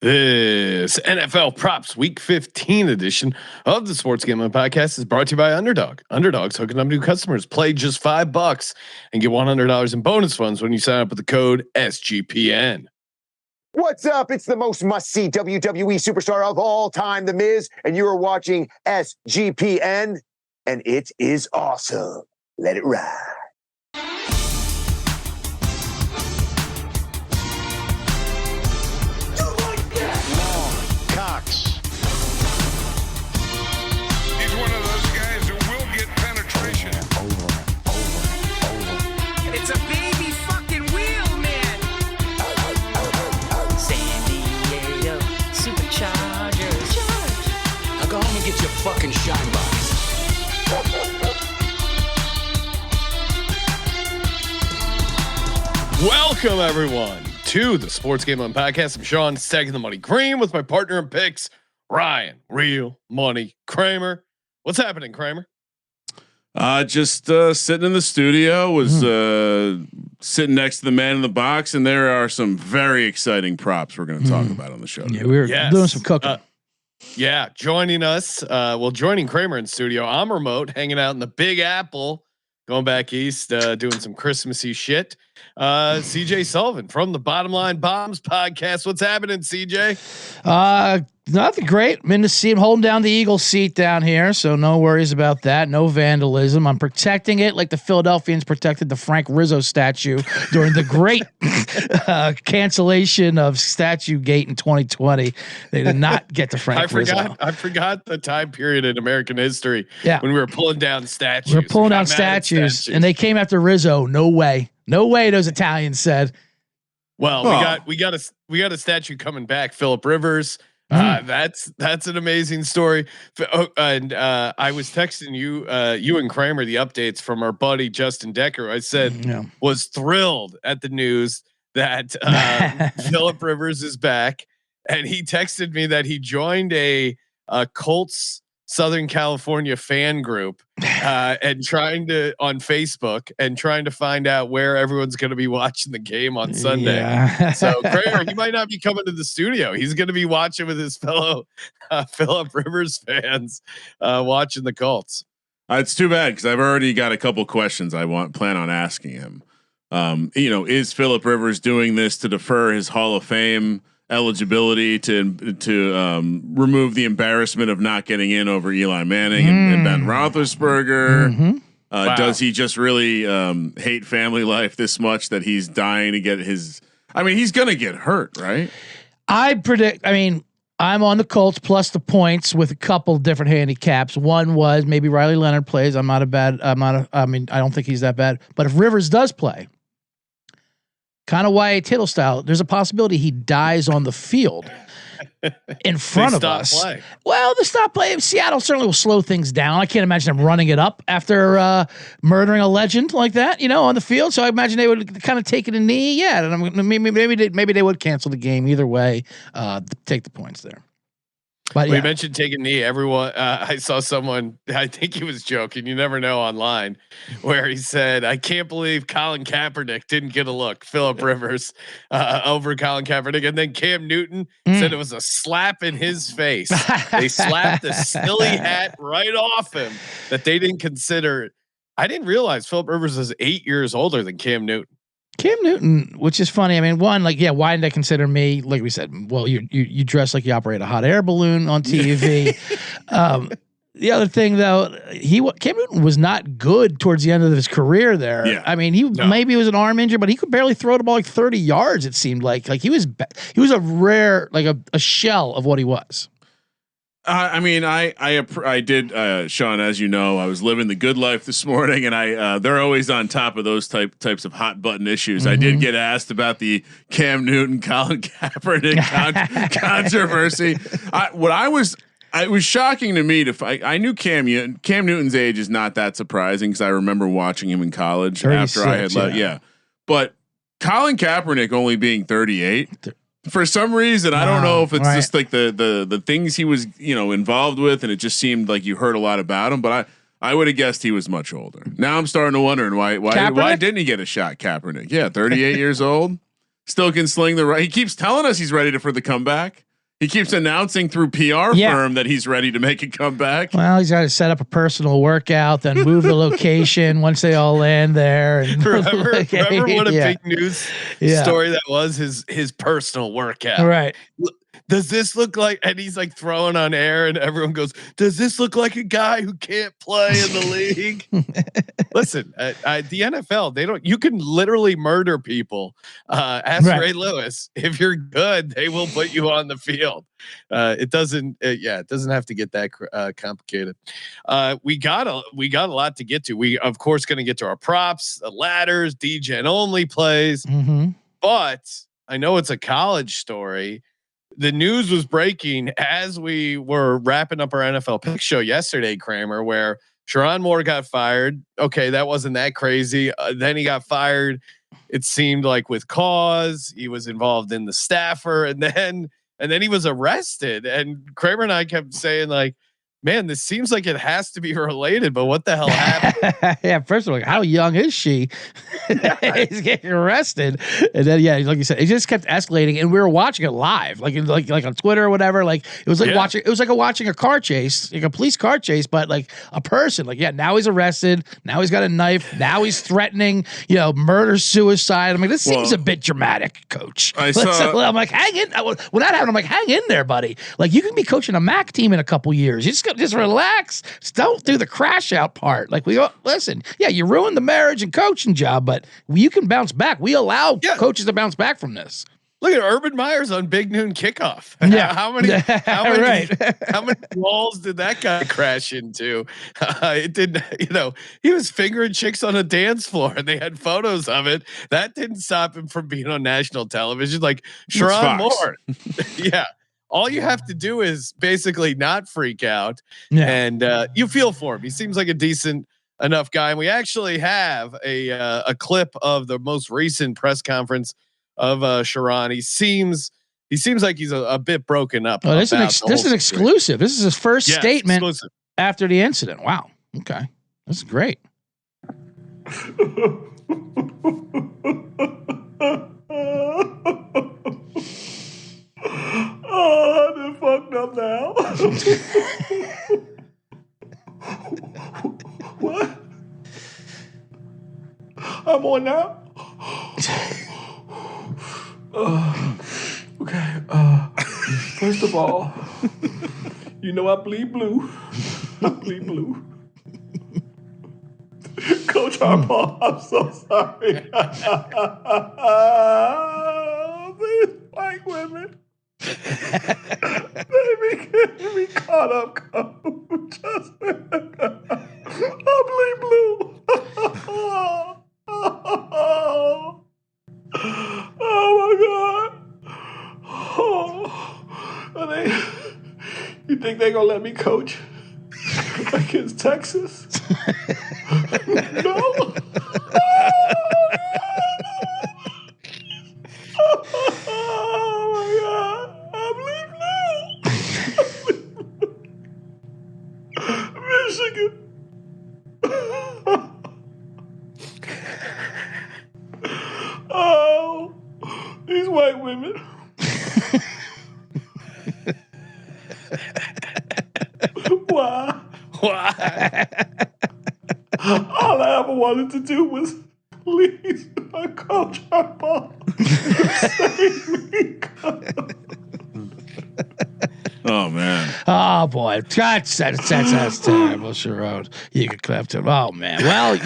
This NFL Props Week 15 edition of the Sports Gambling Podcast is brought to you by Underdog. Underdog's hooking up new customers. Play just $5 and get $100 in bonus funds when you sign up with the code SGPN. What's up? It's the most must-see WWE superstar of all time, The Miz, and you are watching SGPN, and it is awesome. Let it ride. It's a baby fucking wheel, man. San Diego Superchargers. Now go home and get your fucking shine box. Welcome everyone to the Sports Gambling Podcast. I'm Sean, stacking the money green with my partner in picks, Ryan, Real Money Kramer. What's happening, Kramer? Just sitting in the studio, was sitting next to the man in the box, and there are some very exciting props we're going to talk about on the show. Yeah, we were doing some cooking. Joining us, joining Kramer in studio. I'm remote, hanging out in the Big Apple, going back east, doing some Christmassy shit. CJ Sullivan from the Bottom Line Bombs podcast. What's happening, CJ? Nothing great. I'm in to see him holding down the Eagle seat down here, so no worries about that. No vandalism. I'm protecting it like the Philadelphians protected the Frank Rizzo statue during the great cancellation of Statue Gate in 2020. They did not get to Frank Rizzo. I forgot the time period in American history when we were pulling down statues. We were pulling down statues, and they came after Rizzo. No way. No way, those Italians said. Well, we got a statue coming back. Phillip Rivers. That's an amazing story. And I was texting you and Kramer the updates from our buddy Justin Decker. I said was thrilled at the news that Phillip Rivers is back, and he texted me that he joined a Colts Southern California fan group and trying to find out where everyone's going to be watching the game on Sunday. Yeah. So Kramer, he might not be coming to the studio. He's going to be watching with his fellow Phillip Rivers fans watching the Colts. It's too bad because I've already got a couple questions I plan on asking him. Is Phillip Rivers doing this to defer his Hall of Fame eligibility to remove the embarrassment of not getting in over Eli Manning and Ben Roethlisberger? Wow. Does he just really hate family life this much that he's dying to get his? I mean, he's gonna get hurt, right? I predict. I mean, I'm on the Colts plus the points with a couple different handicaps. One was maybe Riley Leonard plays. I don't think he's that bad. But if Rivers does play, kind of Wyatt Tittle style, there's a possibility he dies on the field in front of us. Play. Well, the stop play. Seattle certainly will slow things down. I can't imagine them running it up after murdering a legend like that, on the field. So I imagine they would kind of take it a knee. Yeah, and maybe they would cancel the game either way. Take the points there. But we mentioned taking knee. Everyone, I saw someone, I think he was joking. You never know online, where he said, "I can't believe Colin Kaepernick didn't get a look." Phillip Rivers over Colin Kaepernick, and then Cam Newton said it was a slap in his face. They slapped the silly hat right off him that they didn't consider. I didn't realize Phillip Rivers is 8 years older than Cam Newton. Cam Newton, which is funny. I mean, why didn't they consider me? Like we said, well, you dress like you operate a hot air balloon on TV. The other thing, though, Cam Newton was not good towards the end of his career there. Yeah. I mean, maybe it was an arm injury, but he could barely throw the ball like 30 yards. It seemed like he was a rare, like a shell of what he was. I mean, I did, Sean, as you know, I was living the good life this morning, and they're always on top of those types of hot button issues. I did get asked about the Cam Newton, Colin Kaepernick controversy. It was shocking to me I knew Cam Newton's age is not that surprising because I remember watching him in college after I had left. Yeah, but Colin Kaepernick only being 38. For some reason, I don't know if it's just like the things he was, involved with, and it just seemed like you heard a lot about him. But I would have guessed he was much older. Now I'm starting to wonder why didn't he get a shot? Kaepernick, 38 years old, still can sling the right. He keeps telling us he's ready for the comeback. He keeps announcing through PR firm that he's ready to make a comeback. Well, he's got to set up a personal workout, then move the location once they all land there. And remember what a big news story that was? His personal workout. Right. Does this look like? And he's like throwing on air, and everyone goes, "Does this look like a guy who can't play in the league?" Listen, the NFL, they don't. You can literally murder people. Ask Ray Lewis. If you're good, they will put you on the field. It doesn't. It doesn't have to get that complicated. We got a lot to get to. We of course going to get to our props, the ladders, DGen only plays. But I know it's a college story. The news was breaking as we were wrapping up our NFL pick show yesterday, Kramer, where Sherrone Moore got fired. Okay, that wasn't that crazy. Then he got fired. It seemed like with cause. He was involved in the staffer, and then he was arrested. And Kramer and I kept saying, like, man, this seems like it has to be related, but what the hell happened? Yeah, first of all, how young is she? He's getting arrested, and then like you said, it just kept escalating, and we were watching it live, like on Twitter or whatever. Like it was like watching. It was like watching a car chase, like a police car chase, but like a person. Like now he's arrested. Now he's got a knife. Now he's threatening, murder, suicide. I mean, this seems a bit dramatic, Coach. I'm like, hang in. When that happened, I'm like, hang in there, buddy. Like you can be coaching a MAC team in a couple years. You just relax. Just don't do the crash out part. Like listen. Yeah, you ruined the marriage and coaching job, but you can bounce back. We allow coaches to bounce back from this. Look at Urban Meyer's on Big Noon Kickoff. Yeah. How many walls did that guy crash into? It didn't, he was fingering chicks on a dance floor and they had photos of it. That didn't stop him from being on national television. Like Sherrone Moore. Yeah. All you have to do is basically not freak out and you feel for him. He seems like a decent enough guy. And we actually have a clip of the most recent press conference of Sherrone. He seems like he's a bit broken up. Oh, this is exclusive. This is his first statement after the incident. Wow. Okay. This is great. Oh, I've been fucked up now. What? I'm on now? Okay. First of all, I bleed blue. I bleed blue. Coach Harbaugh, I'm so sorry. These white women. Baby, get me caught up, Coach. I bleed blue. Oh my God. You think they're gonna let me coach against Texas? No. Oh my God. I bleed blue. Michigan. Oh, these white women. Why? All I ever wanted to do was please my Coach Harbaugh. Save me. Oh man. Oh boy. That's terrible, Sherrone. You could clap to him. Oh man. Well,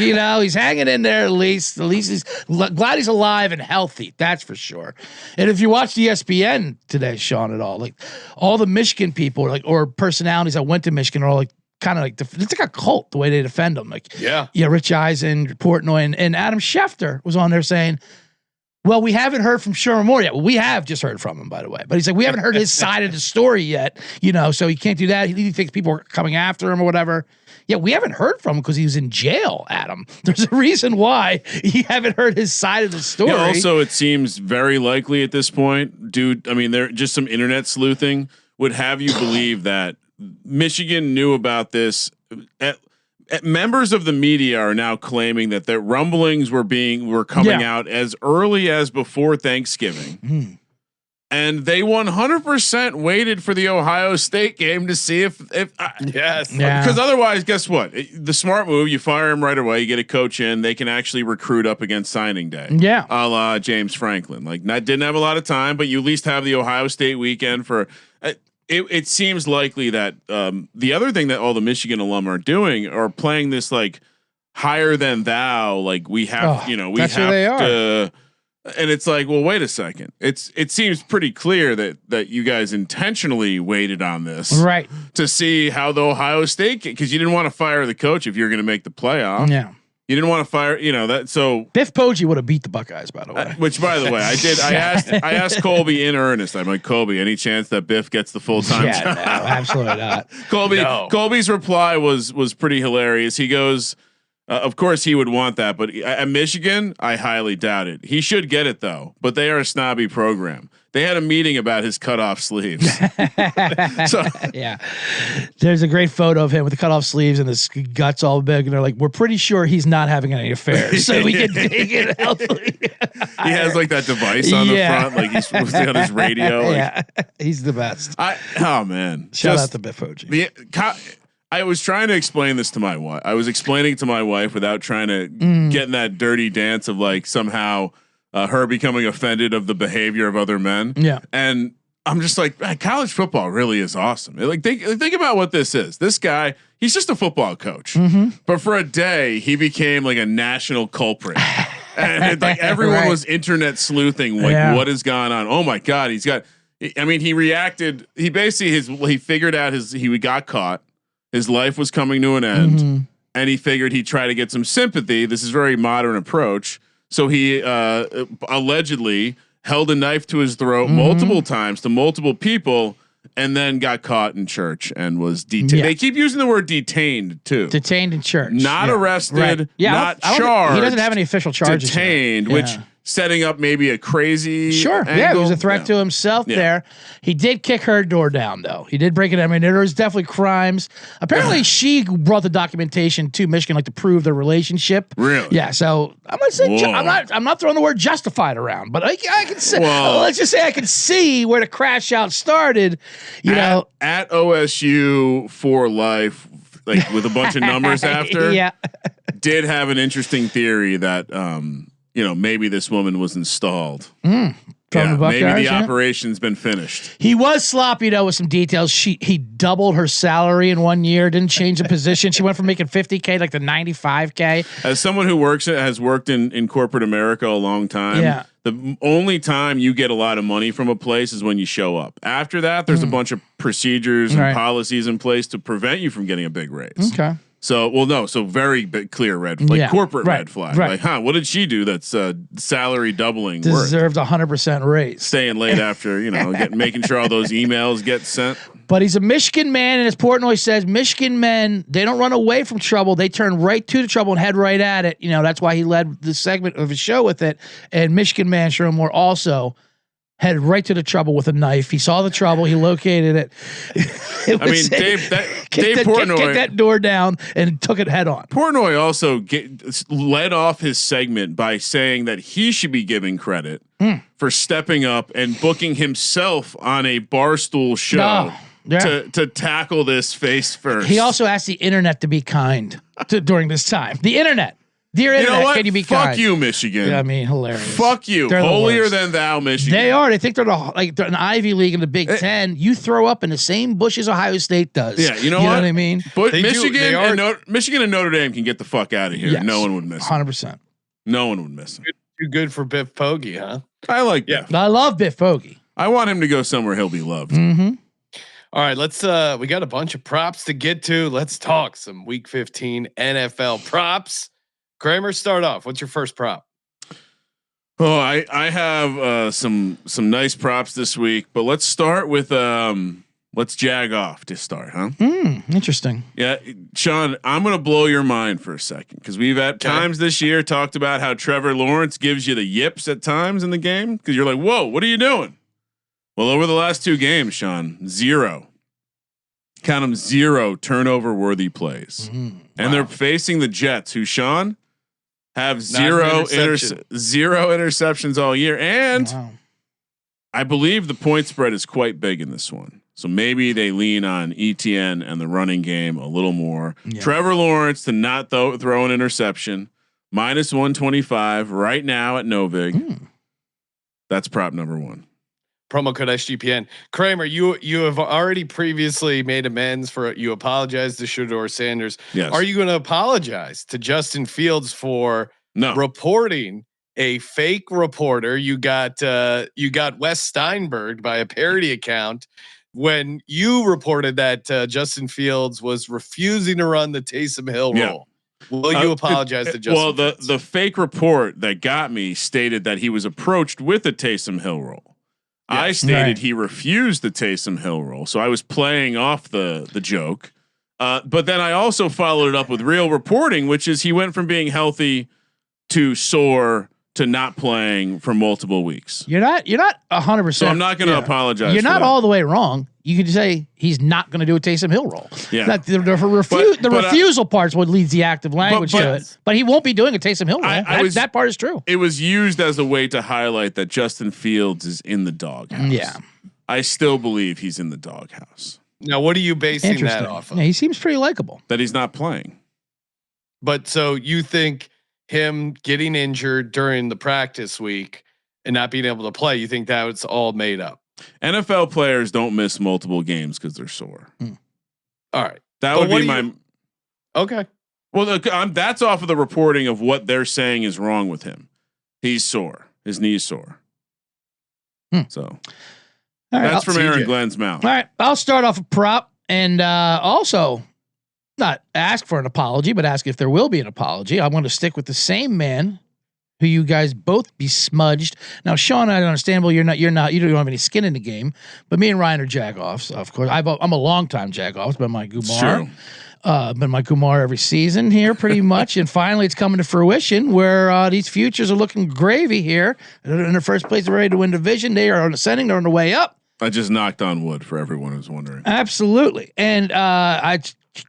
he's hanging in there at least. At least he's glad he's alive and healthy. That's for sure. And if you watch ESPN today, Sean, at all, like all the Michigan people, or personalities that went to Michigan are all like kind of like it's like a cult the way they defend them. Like Rich Eisen, Portnoy, and Adam Schefter was on there saying, well, we haven't heard from Sherrone Moore yet. Well, we have just heard from him, by the way. But he's like, we haven't heard his side of the story yet, so he can't do that. He thinks people are coming after him or whatever. Yeah, we haven't heard from him because he was in jail, Adam. There's a reason why you haven't heard his side of the story. Yeah, also, it seems very likely at this point, dude, I mean, there just some internet sleuthing would have you believe that Michigan knew about this. Members of the media are now claiming that their rumblings were coming out as early as before Thanksgiving. and they 100% waited for the Ohio State game to see if Yes. Yeah. because otherwise, guess what? The smart move, you fire him right away. You get a coach in. They can actually recruit up against signing day. Yeah. A la James Franklin. Like, didn't have a lot of time, but you at least have the Ohio State weekend for. It seems likely that the other thing that all the Michigan alum are doing are playing this like higher than thou. Like we have, we that's who have they are. to. And it's like, well, wait a second. It seems pretty clear that you guys intentionally waited on this, Right. to see how the Ohio State, because you didn't want to fire the coach if you're going to make the playoff. Yeah. You didn't want to fire, that. So Biff Poggi would have beat the Buckeyes, by the way. which, by the way, I did. I asked Colby in earnest. I'm like, Colby, any chance that Biff gets the full time Yeah, job? no, absolutely not. Colby's reply was pretty hilarious. He goes, of course he would want that, but at Michigan, I highly doubt it. He should get it though, but they are a snobby program. They had a meeting about his cutoff sleeves. So Yeah. There's a great photo of him with the cutoff sleeves and his guts all big. And they're like, we're pretty sure he's not having any affairs. So we can take it healthily. he has like that device on the front, like he's on his radio. Like, Yeah. He's the best. oh man. Shout out to Biff Poggi. I was trying to explain this to my wife. I was explaining it to my wife without trying to get in that dirty dance of like somehow her becoming offended of the behavior of other men. Yeah. And I'm just like, man, college football really is awesome. Like think about what this is. This guy, he's just a football coach, but for a day he became like a national culprit. And like everyone was internet sleuthing, like what has gone on? Oh my God, he reacted. He basically he figured out he got caught. His life was coming to an end, and he figured he'd try to get some sympathy. This is a very modern approach. So he allegedly held a knife to his throat multiple times to multiple people, and then got caught in church and was detained. Yeah. They keep using the word detained too. Detained in church. Not arrested. Right. Yeah, not I don't charged. He doesn't have any official charges. Detained, yet. which Yeah. setting up maybe a crazy. Sure. Angle. Yeah, it was a threat to himself Yeah. there. He did kick her door down, though. He did break it. I mean, there was definitely crimes. Apparently, she brought the documentation to Michigan, like to prove their relationship. Really? Yeah. So I'm not saying Whoa. I'm not throwing the word justified around, but I can say. Whoa. Let's just say I can see where the crash out started. You know, at OSU for life, like with a bunch of numbers after. Yeah. Did have an interesting theory that maybe this woman was installed. From the Buckeyes, maybe the yeah. operation's been finished. He was sloppy though with some details. He doubled her salary in 1 year, didn't change the position. She went from making $50K like to $95K. As someone who has worked in corporate America a long time, Yeah. the only time you get a lot of money from a place is when you show up. After that, there's a bunch of procedures and Right. policies in place to prevent you from getting a big raise. Okay. So, so very clear red, like Yeah, corporate right, red flag. right. Like, what did she do that's salary doubling worth? Deserved 100% raise. Staying late after, making sure all those emails get sent. But he's a Michigan man, and as Portnoy says, Michigan men, they don't run away from trouble. They turn right to the trouble and head right at it. That's why he led the segment of his show with it. And Michigan man Sherrone Moore also headed right to the trouble with a knife. He saw the trouble. He located it. Dave kicked Portnoy, that door down and took it head on. Portnoy also led off his segment by saying that he should be giving credit for stepping up and booking himself on a Barstool show to tackle this face first. He also asked the internet to be kind during this time. The internet. Dear internet, can you be Fuck kind? you, Michigan. I mean, hilarious. Fuck you. They're the Holier worst. than thou, Michigan. They are. They think they're they're an Ivy League in the Big Ten. You throw up in the same bush as Ohio State does. Yeah, you know what what I mean? But They do. They are- Michigan and Notre Dame can get the fuck out of here. Yes. No one would miss him. 100%. No one would miss him. Too good for Biff Poggi, huh? I like Yeah. Biff. I love Biff Poggi. I want him to go somewhere he'll be loved. Mm-hmm. All right, let's we got a bunch of props to get to. Let's talk some week 15 NFL props. Kramer, start off. What's your first prop? Oh, I have some nice props this week, but let's start with let's jag off to start, huh? Interesting. Yeah, Sean, I'm gonna blow your mind for a second because we've at times this year talked about how Trevor Lawrence gives you the yips at times in the game because you're like, whoa, what are you doing? Well, over the last 2 games, Sean, 0. Count them 0 turnover worthy plays, and they're facing the Jets, who Sean have 0 interceptions all year, and I believe the point spread is quite big in this one. So maybe they lean on ETN and the running game a little more. Yeah. Trevor Lawrence to not throw an interception, -125 right now at Novig. That's prop number one. Promo code SGPN. Kramer, you have already previously made amends for you apologized to Shedeur Sanders. Yes. Are you going to apologize to Justin Fields for reporting a fake reporter? You got Wes Steinberg by a parody account when you reported that Justin Fields was refusing to run the Taysom Hill role. Will you apologize to Justin? Well, Fields? the fake report that got me stated that he was approached with a Taysom Hill role. Yes, I stated he refused the Taysom Hill role, so I was playing off the joke. But then I also followed it up with real reporting, which is he went from being healthy to sore to not playing for multiple weeks. You're not 100%. So I'm not going to apologize. You're not all the way wrong. You could say he's not going to do a Taysom Hill role. Yeah. The refusal part's what leads the active language to it. But he won't be doing a Taysom Hill role. That part is true. It was used as a way to highlight that Justin Fields is in the doghouse. Yeah. I still believe he's in the doghouse. Now, what are you basing that off of? Yeah, he seems pretty likable. That he's not playing. But so you think him getting injured during the practice week and not being able to play, you think that was all made up? NFL players don't miss multiple games because they're sore. All right. That would be my. Okay. Well, look, that's off of the reporting of what they're saying is wrong with him. He's sore. His knee's sore. So that's from Aaron Glenn's mouth. All right. I'll start off a prop and also not ask for an apology, but ask if there will be an apology. I want to stick with the same man who you guys both besmudged. Now, Sean, I understand. Well, you don't have any skin in the game, but me and Ryan are jagoffs. Of course, I'm a longtime jagoff. Been my Gumar, been my Gumar every season here, pretty much. And finally, it's coming to fruition where these futures are looking gravy here. They're in the first place, they're ready to win division. They are ascending. They're on the way up. I just knocked on wood for everyone who's wondering. Absolutely, and I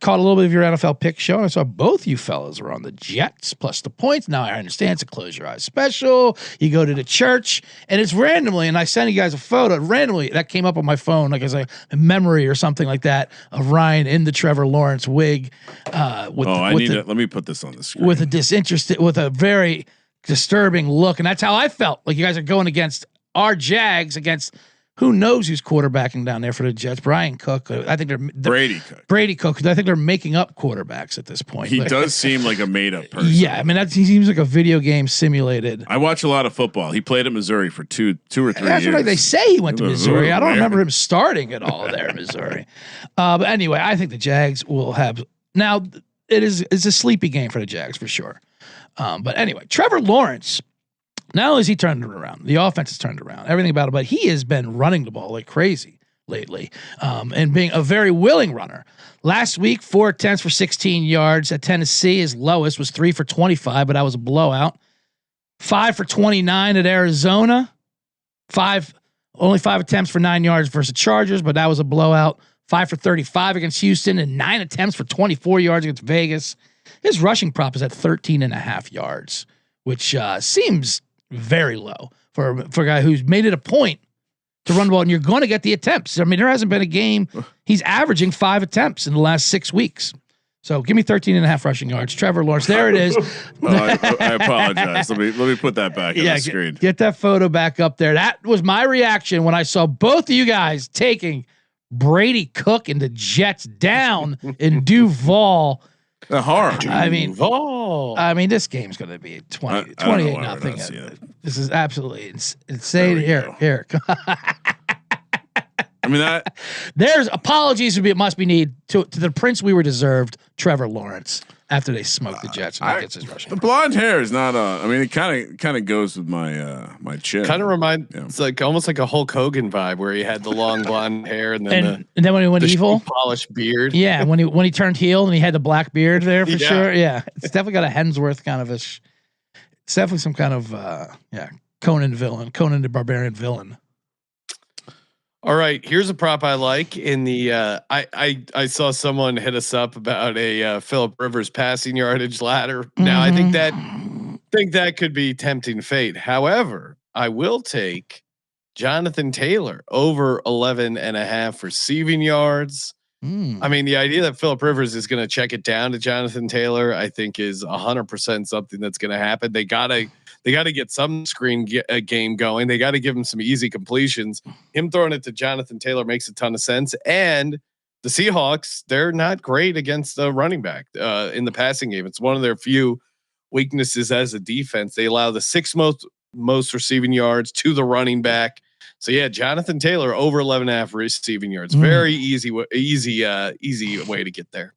caught a little bit of your NFL pick show. I saw both you fellas were on the Jets plus the points. Now I understand it's a close your eyes special. You go to the church and it's randomly, and I sent you guys a photo randomly that came up on my phone, like as a memory or something like that of Ryan in the Trevor Lawrence wig. Let me put this on the screen with a very disturbing look, and that's how I felt. Like you guys are going against our Jags against. Who knows who's quarterbacking down there for the Jets? Brian Cook. I think they're Brady Cook. Brady Cook. I think they're making up quarterbacks at this point. He does seem like a made up person. Yeah, I mean he seems like a video game simulated. I watch a lot of football. He played at Missouri for two or three years. Like they say he went to Missouri. I don't remember him starting at all there in Missouri. But anyway, I think the Jags will have now. It's a sleepy game for the Jags for sure. But anyway, Trevor Lawrence. Not only has he turned it around, the offense has turned around, everything about it, but he has been running the ball like crazy lately, and being a very willing runner. Last week, 4 attempts for 16 yards at Tennessee. His lowest was 3 for 25, but that was a blowout. 5 for 29 at Arizona. Only 5 attempts for 9 yards versus Chargers, but that was a blowout. 5 for 35 against Houston and 9 attempts for 24 yards against Vegas. His rushing prop is at 13.5 yards, which seems very low for a guy who's made it a point to run the ball, and you're going to get the attempts. I mean, there hasn't been a game. He's averaging 5 attempts in the last 6 weeks. So give me 13.5 rushing yards. Trevor Lawrence. There it is. I apologize. Let me put that back on the screen. Get that photo back up there. That was my reaction when I saw both of you guys taking Brady Cook and the Jets down in Duval. Hard. I mean, this game's going to be 28 nothing. This is absolutely insane. Here. I mean, there's apologies must be needed to the prince we were deserved, Trevor Lawrence, after they smoked the Jets and gets his rushing. The blonde hair is not I mean, it kind of goes with my my chin. Kind of reminds it's like almost like a Hulk Hogan vibe where he had the long blonde hair and then and then when he went evil, polished beard. Yeah, when he turned heel and he had the black beard there for sure. Yeah, it's definitely got a Hemsworth kind of it's definitely some kind of Conan the Barbarian villain. All right, here's a prop I like in the I saw someone hit us up about a Phillip Rivers passing yardage ladder. Now I think that could be tempting fate. However, I will take Jonathan Taylor over 11.5 receiving yards. I mean, the idea that Phillip Rivers is going to check it down to Jonathan Taylor, I think, is 100% something that's going to happen. They gotta get some game going. They got to give him some easy completions. Him throwing it to Jonathan Taylor makes a ton of sense. And the Seahawks, they're not great against the running back in the passing game. It's one of their few weaknesses as a defense. They allow the 6th most receiving yards to the running back. So yeah, Jonathan Taylor over 11.5 receiving yards. Very easy way to get there.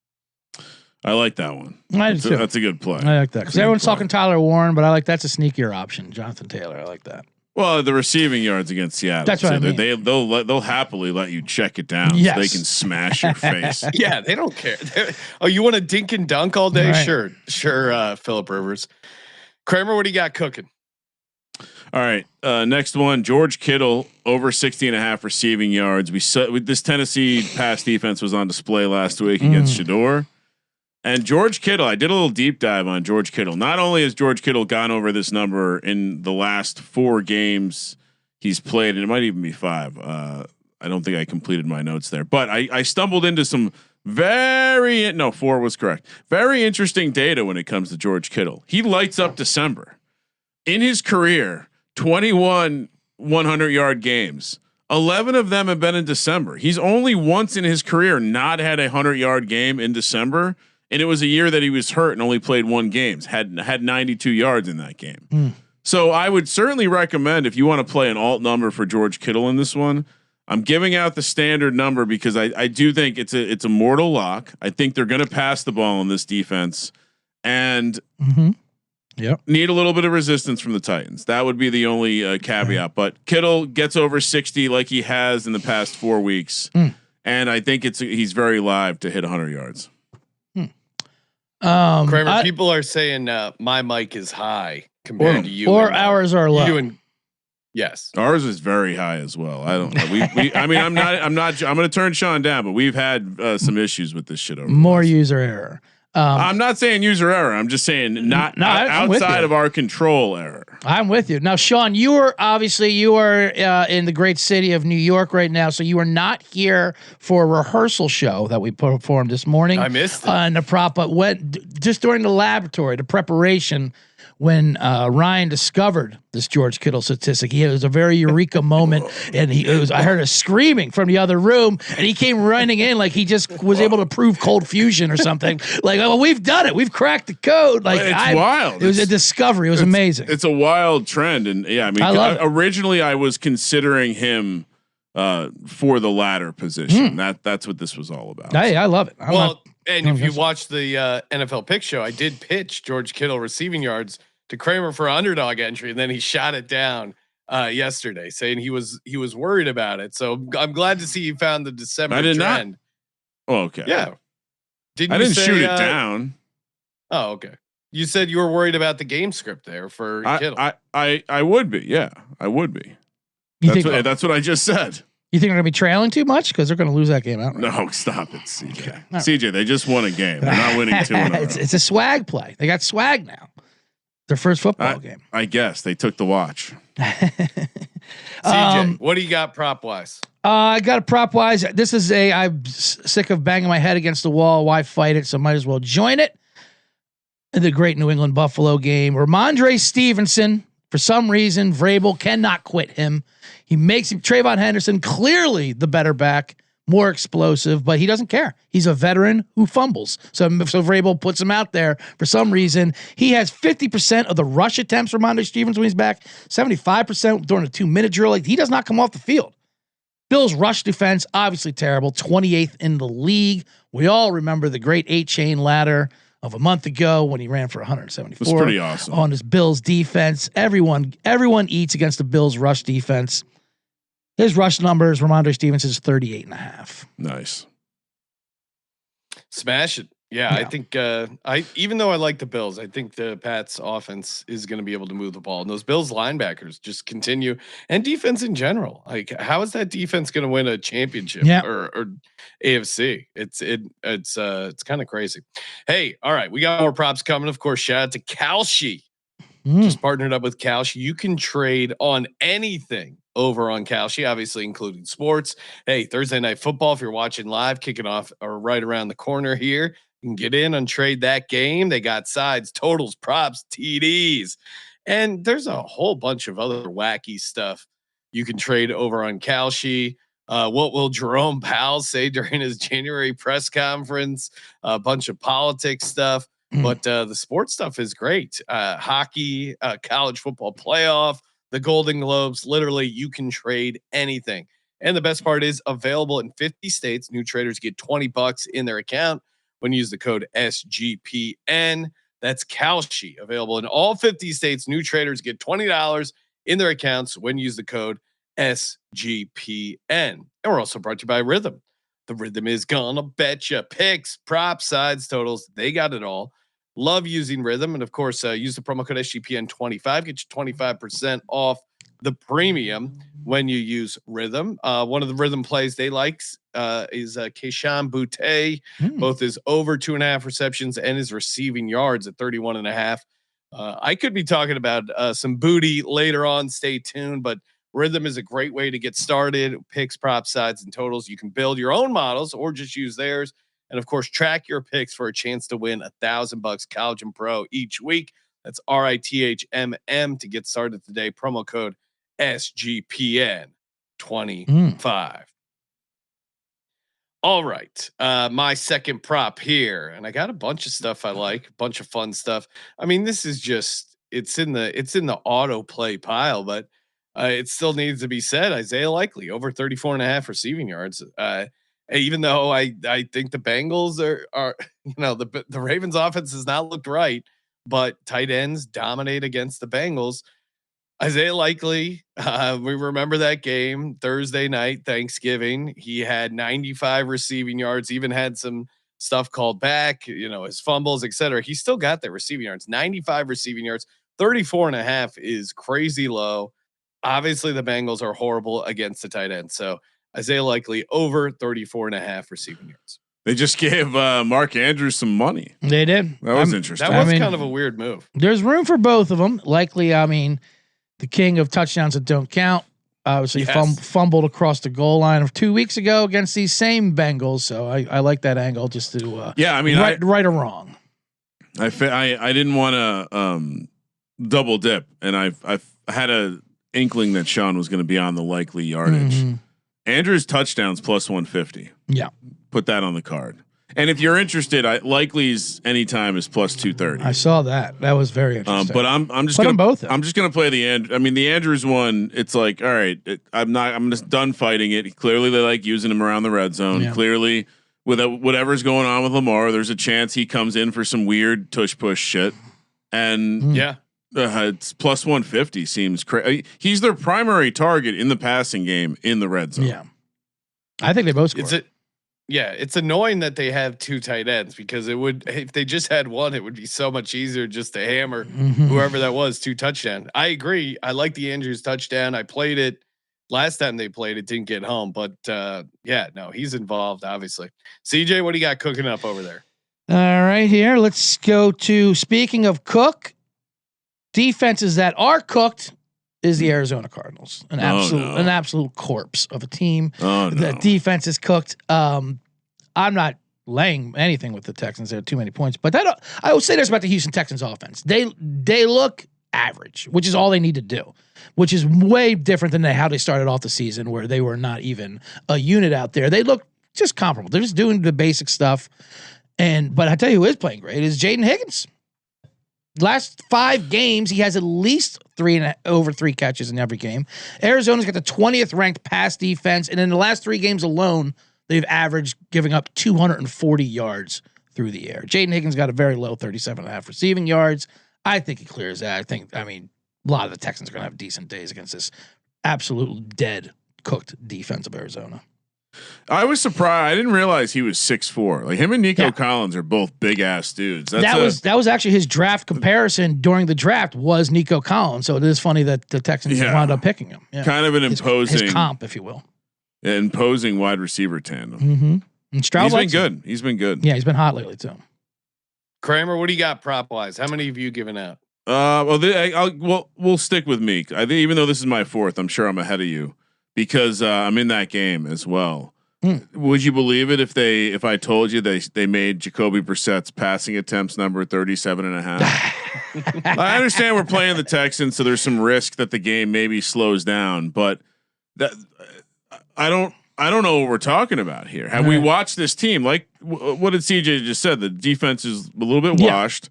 I like that one. That's a good play. I like that because everyone's talking Tyler Warren, but I like that's a sneakier option. Jonathan Taylor, I like that. Well, the receiving yards against Seattle. That's what I mean. They'll happily let you check it down. Yes. So they can smash your face. Yeah, they don't care. You want to dink and dunk all day? Right. Sure. Phillip Rivers, Kramer, what do you got cooking? All right. Next one, George Kittle over 60.5 receiving yards. This Tennessee pass defense was on display last week against Shador. And George Kittle, I did a little deep dive on George Kittle. Not only has George Kittle gone over this number in the last 4 games he's played, and it might even be 5. I don't think I completed my notes there, but I stumbled into some 4 was correct. Very interesting data when it comes to George Kittle. He lights up December. In his career, 21 100-yard games. 11 of them have been in December. He's only once in his career not had a 100-yard game in December. And it was a year that he was hurt and only played 1 game. Had 92 yards in that game. So I would certainly recommend if you want to play an alt number for George Kittle in this one. I'm giving out the standard number because I do think it's a mortal lock. I think they're going to pass the ball in this defense and need a little bit of resistance from the Titans. That would be the only caveat. But Kittle gets over 60 like he has in the past 4 weeks, and I think he's very live to hit 100 yards. Kramer, people are saying my mic is high compared to you, or ours are low. Yes, ours is very high as well. I don't know. I mean, I'm going to turn Sean down, but we've had some issues with this shit over. More user error. I'm not saying user error. I'm just saying not outside of our control error. I'm with you. Now, Sean, you are in the great city of New York right now, so you are not here for a rehearsal show that we performed this morning. I missed it. And the prop, but just during the preparation, when Ryan discovered this George Kittle statistic, it was a very eureka moment, and I heard a screaming from the other room, and he came running in like he just was able to prove cold fusion or something. Like, oh, we've done it, we've cracked the code. Like, it's wild. It was a discovery. It was amazing. It's a wild trend, and yeah, I mean, originally I was considering him for the latter position. That's what this was all about. Hey, I love it. And if you watch the NFL Pick Show, I did pitch George Kittle receiving yards to Kramer for underdog entry, and then he shot it down yesterday, saying he was worried about it. So I'm glad to see you found the December trend. Oh, okay. Yeah. I didn't shoot it down. Oh, okay. You said you were worried about the game script there for Kittle. I would be. Yeah, I would be. That's what I just said. You think they're going to be trailing too much because they're going to lose that game out? No, stop it, CJ. Okay. CJ, they just won a game. They're not winning 2 in a row. It's a swag play. They got swag now. Their first football game. I guess they took the watch. CJ, what do you got prop wise? I got a prop wise. I'm sick of banging my head against the wall. Why fight it? So might as well join it. The great New England Buffalo game. Ramondre Stevenson, for some reason, Vrabel cannot quit him. He makes him Trayvon Henderson clearly the better back, more explosive, but he doesn't care. He's a veteran who fumbles. So Vrabel puts him out there for some reason. He has 50% of the rush attempts for Ramondre Stevenson when he's back, 75% during a 2-minute drill. Like, he does not come off the field. Bills rush defense, obviously terrible, 28th in the league. We all remember the great 8-chain ladder of a month ago when he ran for 174. It was pretty awesome. On his Bills defense. Everyone eats against the Bills rush defense. His rush numbers, Ramondre Stevenson is 38.5. Nice. Smash it. Yeah. I think even though I like the Bills, I think the Pats offense is going to be able to move the ball, and those Bills linebackers just continue, and defense in general. Like, how is that defense going to win a championship or AFC? It's kind of crazy. Hey, all right, we got more props coming. Of course, shout out to Kalshi. Just partnered up with Kalshi. You can trade on anything over on Kalshi, obviously including sports. Hey, Thursday night football, if you're watching live, kicking off or right around the corner here, you can get in on trade that game. They got sides, totals, props, TDs, and there's a whole bunch of other wacky stuff you can trade over on Kalshi. What will Jerome Powell say during his January press conference? A bunch of politics stuff, but the sports stuff is great. Hockey, college football playoff, the Golden Globes. Literally, you can trade anything. And the best part is available in 50 states. New traders get $20 in their account when you use the code SGPN. That's Kalshi, available in all 50 states. New traders get $20 in their accounts when you use the code SGPN. And we're also brought to you by Rhythm. The Rhythm is gonna betcha. Picks, props, sides, totals. They got it all. Love using Rhythm. And of course, use the promo code SGPN25. Get you 25% off the premium when you use Rhythm. One of the Rhythm plays they likes is Keyshawn Boutte. Both his over 2.5 receptions and his receiving yards at 31.5. I could be talking about some booty later on. Stay tuned, but Rhythm is a great way to get started. Picks, props, sides, and totals. You can build your own models or just use theirs. And of course, track your picks for a chance to win $1,000 college and pro each week. That's RITHMM to get started today. Promo code SGPN25. All right. My second prop here, and I got a bunch of stuff I like, a bunch of fun stuff. I mean, this is just, it's in the auto play pile, but it still needs to be said. Isaiah Likely over 34.5 receiving yards. Even though I think the Bengals are the Ravens offense has not looked right, but tight ends dominate against the Bengals. Isaiah Likely, we remember that game Thursday night, Thanksgiving. He had 95 receiving yards, even had some stuff called back, his fumbles, etc. He still got their receiving yards, 95 receiving yards, 34.5 is crazy low. Obviously the Bengals are horrible against the tight end. So Isaiah Likely over 34.5 receiving yards. They just gave Mark Andrews some money. They did. That was interesting. That was kind of a weird move. There's room for both of them. Likely, the king of touchdowns that don't count. Obviously, fumbled across the goal line of 2 weeks ago against these same Bengals. So I like that angle just to right or wrong. I didn't want to double dip, and I've had a inkling that Sean was going to be on the likely yardage. Andrews touchdowns plus 150. Yeah, put that on the card. And if you're interested, Likely's anytime is plus 230. I saw that. That was very interesting. But I'm just put gonna both. I'm just gonna play the the Andrews one. It's like, all right, I'm just done fighting it. Clearly, they like using him around the red zone. Yeah. Clearly, with whatever's going on with Lamar, there's a chance he comes in for some weird tush push shit. And it's plus 150 seems crazy. He's their primary target in the passing game in the red zone. Yeah, I think they both score. It's annoying that they have two tight ends because if they just had one, it would be so much easier just to hammer whoever that was 2 touchdowns. I agree. I like the Andrews touchdown. I played it last time they played it, didn't get home, but he's involved obviously. CJ, what do you got cooking up over there? All right, here. Let's go to, speaking of cook, defenses that are cooked is the Arizona Cardinals. An absolute corpse of a team. The defense is cooked. I'm not laying anything with the Texans. There are too many points, but I would say this about the Houston Texans offense. They look average, which is all they need to do, which is way different than how they started off the season, where they were not even a unit out there. They look just comparable. They're just doing the basic stuff. But I tell you who is playing great is Jaden Higgins. Last 5 games, he has at least over 3 catches in every game. Arizona's got the 20th ranked pass defense, and in the last 3 games alone, they've averaged giving up 240 yards through the air. Jaden Higgins got a very low 37.5 receiving yards. I think he clears that. A lot of the Texans are going to have decent days against this absolute dead, cooked defense of Arizona. I was surprised. I didn't realize he was 6'4". Like him and Nico Collins are both big ass dudes. That was actually his draft comparison during the draft was Nico Collins. So it is funny that the Texans wound up picking him. Yeah. Kind of an imposing his comp, if you will. Imposing wide receiver tandem. And Stroud he's been good. He's been good. Yeah, he's been hot lately too. Kramer, what do you got prop wise? How many have you given out? We'll stick with me. I think even though this is my fourth, I'm sure I'm ahead of you because I'm in that game as well. Would you believe it if I told you they made Jacoby Brissett's passing attempts number 37.5? I understand we're playing the Texans, so there's some risk that the game maybe slows down, but that I don't know what we're talking about here. Have we watched this team? Like what did CJ just said? The defense is a little bit washed.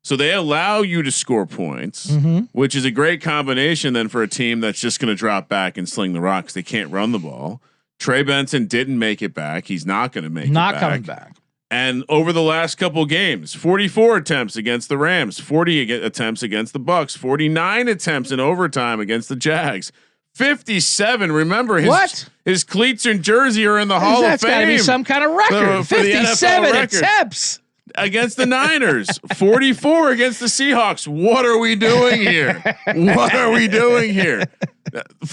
So they allow you to score points, which is a great combination then for a team that's just going to drop back and sling the rock because they can't run the ball. Trey Benson didn't make it back. He's not going to make it back. Not coming back. And over the last couple games, 44 attempts against the Rams, 40 attempts against the Bucks, 49 attempts in overtime against the Jags, 57. Remember his cleats and jersey are in the Hall of Fame. That's got to be some kind of record. 57 attempts against the Niners, 44 against the Seahawks. What are we doing here? What are we doing here?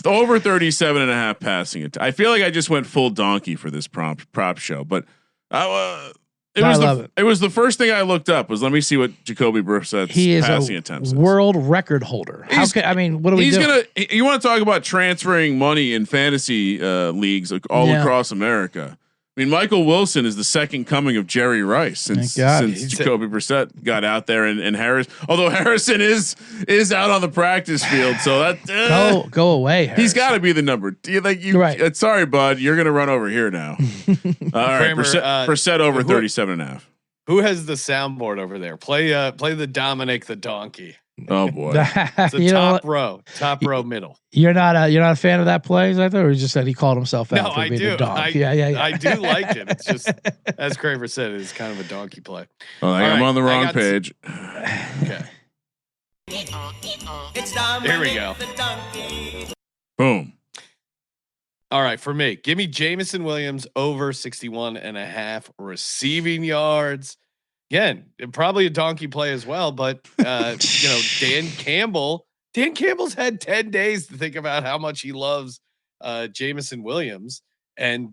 Over 37.5 passing it. I feel like I just went full donkey for this prop show, but it was the first thing I looked up was let me see what Jacoby Brissett's passing attempts is. World record holder. What are we doing? You want to talk about transferring money in fantasy leagues all across America? I mean, Michael Wilson is the second coming of Jerry Rice since Jacoby Brissett got out there, and Harris. Although Harrison is out on the practice field, so that go away. Harrison. He's got to be the number. Right. Sorry, bud, you're going to run over here now. All right, Brissett over 37.5. Who has the soundboard over there? Play the Dominic the Donkey. Oh boy, it's a top row middle. You're not a fan of that play? I thought he just said he called himself out. No, for being a dog. I do like it. It's just as Kramer said, it's kind of a donkey play. Oh, I'm on the wrong page. Okay. Here we go. Boom. All right, for me, give me Jameson Williams over 61.5 receiving yards. Again, probably a donkey play as well, but Dan Campbell's had 10 days to think about how much he loves Jameson Williams. And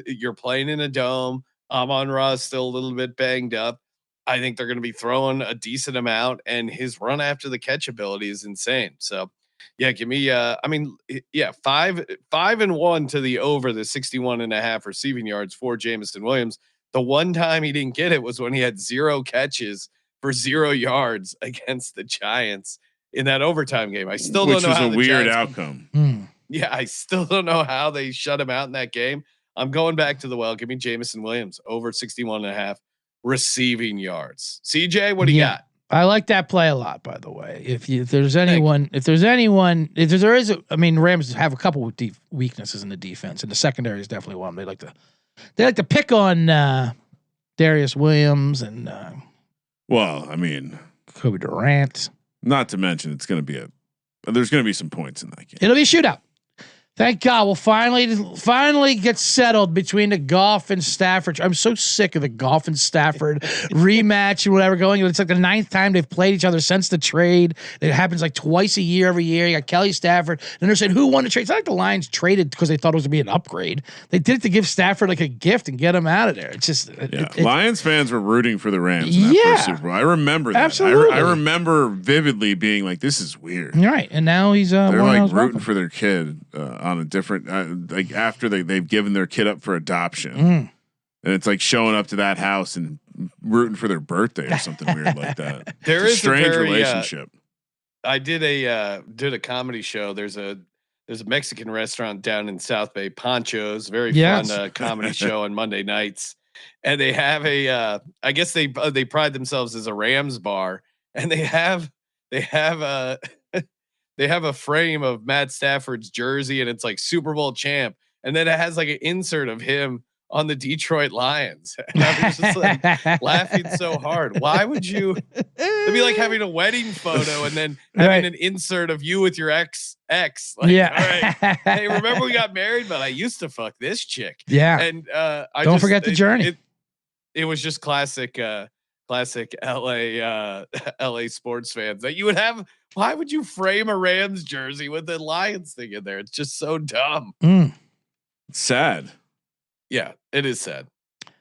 you're playing in a dome. Amon-Ra still a little bit banged up. I think they're going to be throwing a decent amount, and his run after the catch ability is insane. So yeah, give me 5-1 to the over the 61.5 receiving yards for Jameson Williams. The one time he didn't get it was when he had 0 catches for 0 yards against the Giants in that overtime game. I still don't know how a weird outcome. Yeah, I still don't know how they shut him out in that game. I'm going back to the well. Give me Jameson Williams over 61.5 receiving yards. CJ, what do you got? I like that play a lot, by the way. If there is, Rams have a couple of weaknesses in the defense, and the secondary is definitely one. They like to pick on Darius Williams and Kobe Durant. Not to mention there's going to be some points in that game. It'll be a shootout. Thank God we'll finally get settled between the Goff and Stafford. I'm so sick of the Goff and Stafford rematch and whatever going. It's like the 9th time they've played each other since the trade. It happens like twice a year every year. You got Kelly Stafford. And they're saying who won the trade. It's not like the Lions traded because they thought it was going to be an upgrade. They did it to give Stafford like a gift and get him out of there. It's just Lions fans were rooting for the Rams in that first Super Bowl. I remember that. Absolutely. I remember vividly being like, this is weird. Right. And now he's they're like rooting for their kid. On a different like after they've given their kid up for adoption, and it's like showing up to that house and rooting for their birthday or something weird like that. There is a strange relationship. I did a comedy show. There's a Mexican restaurant down in South Bay, Pancho's, very fun comedy show on Monday nights, and they have I guess they pride themselves as a Rams bar, and they have they have a frame of Matt Stafford's jersey, and it's like Super Bowl champ. And then it has like an insert of him on the Detroit Lions. And I was just like laughing so hard. Why would you? It'd be like having a wedding photo and then having an insert of you with your ex. Like, all right, hey, remember we got married, but I used to fuck this chick. Yeah. And don't forget the journey. It was just classic LA sports fans that you would have. Why would you frame a Rams jersey with the Lions thing in there? It's just so dumb. It's sad. Yeah, it is sad.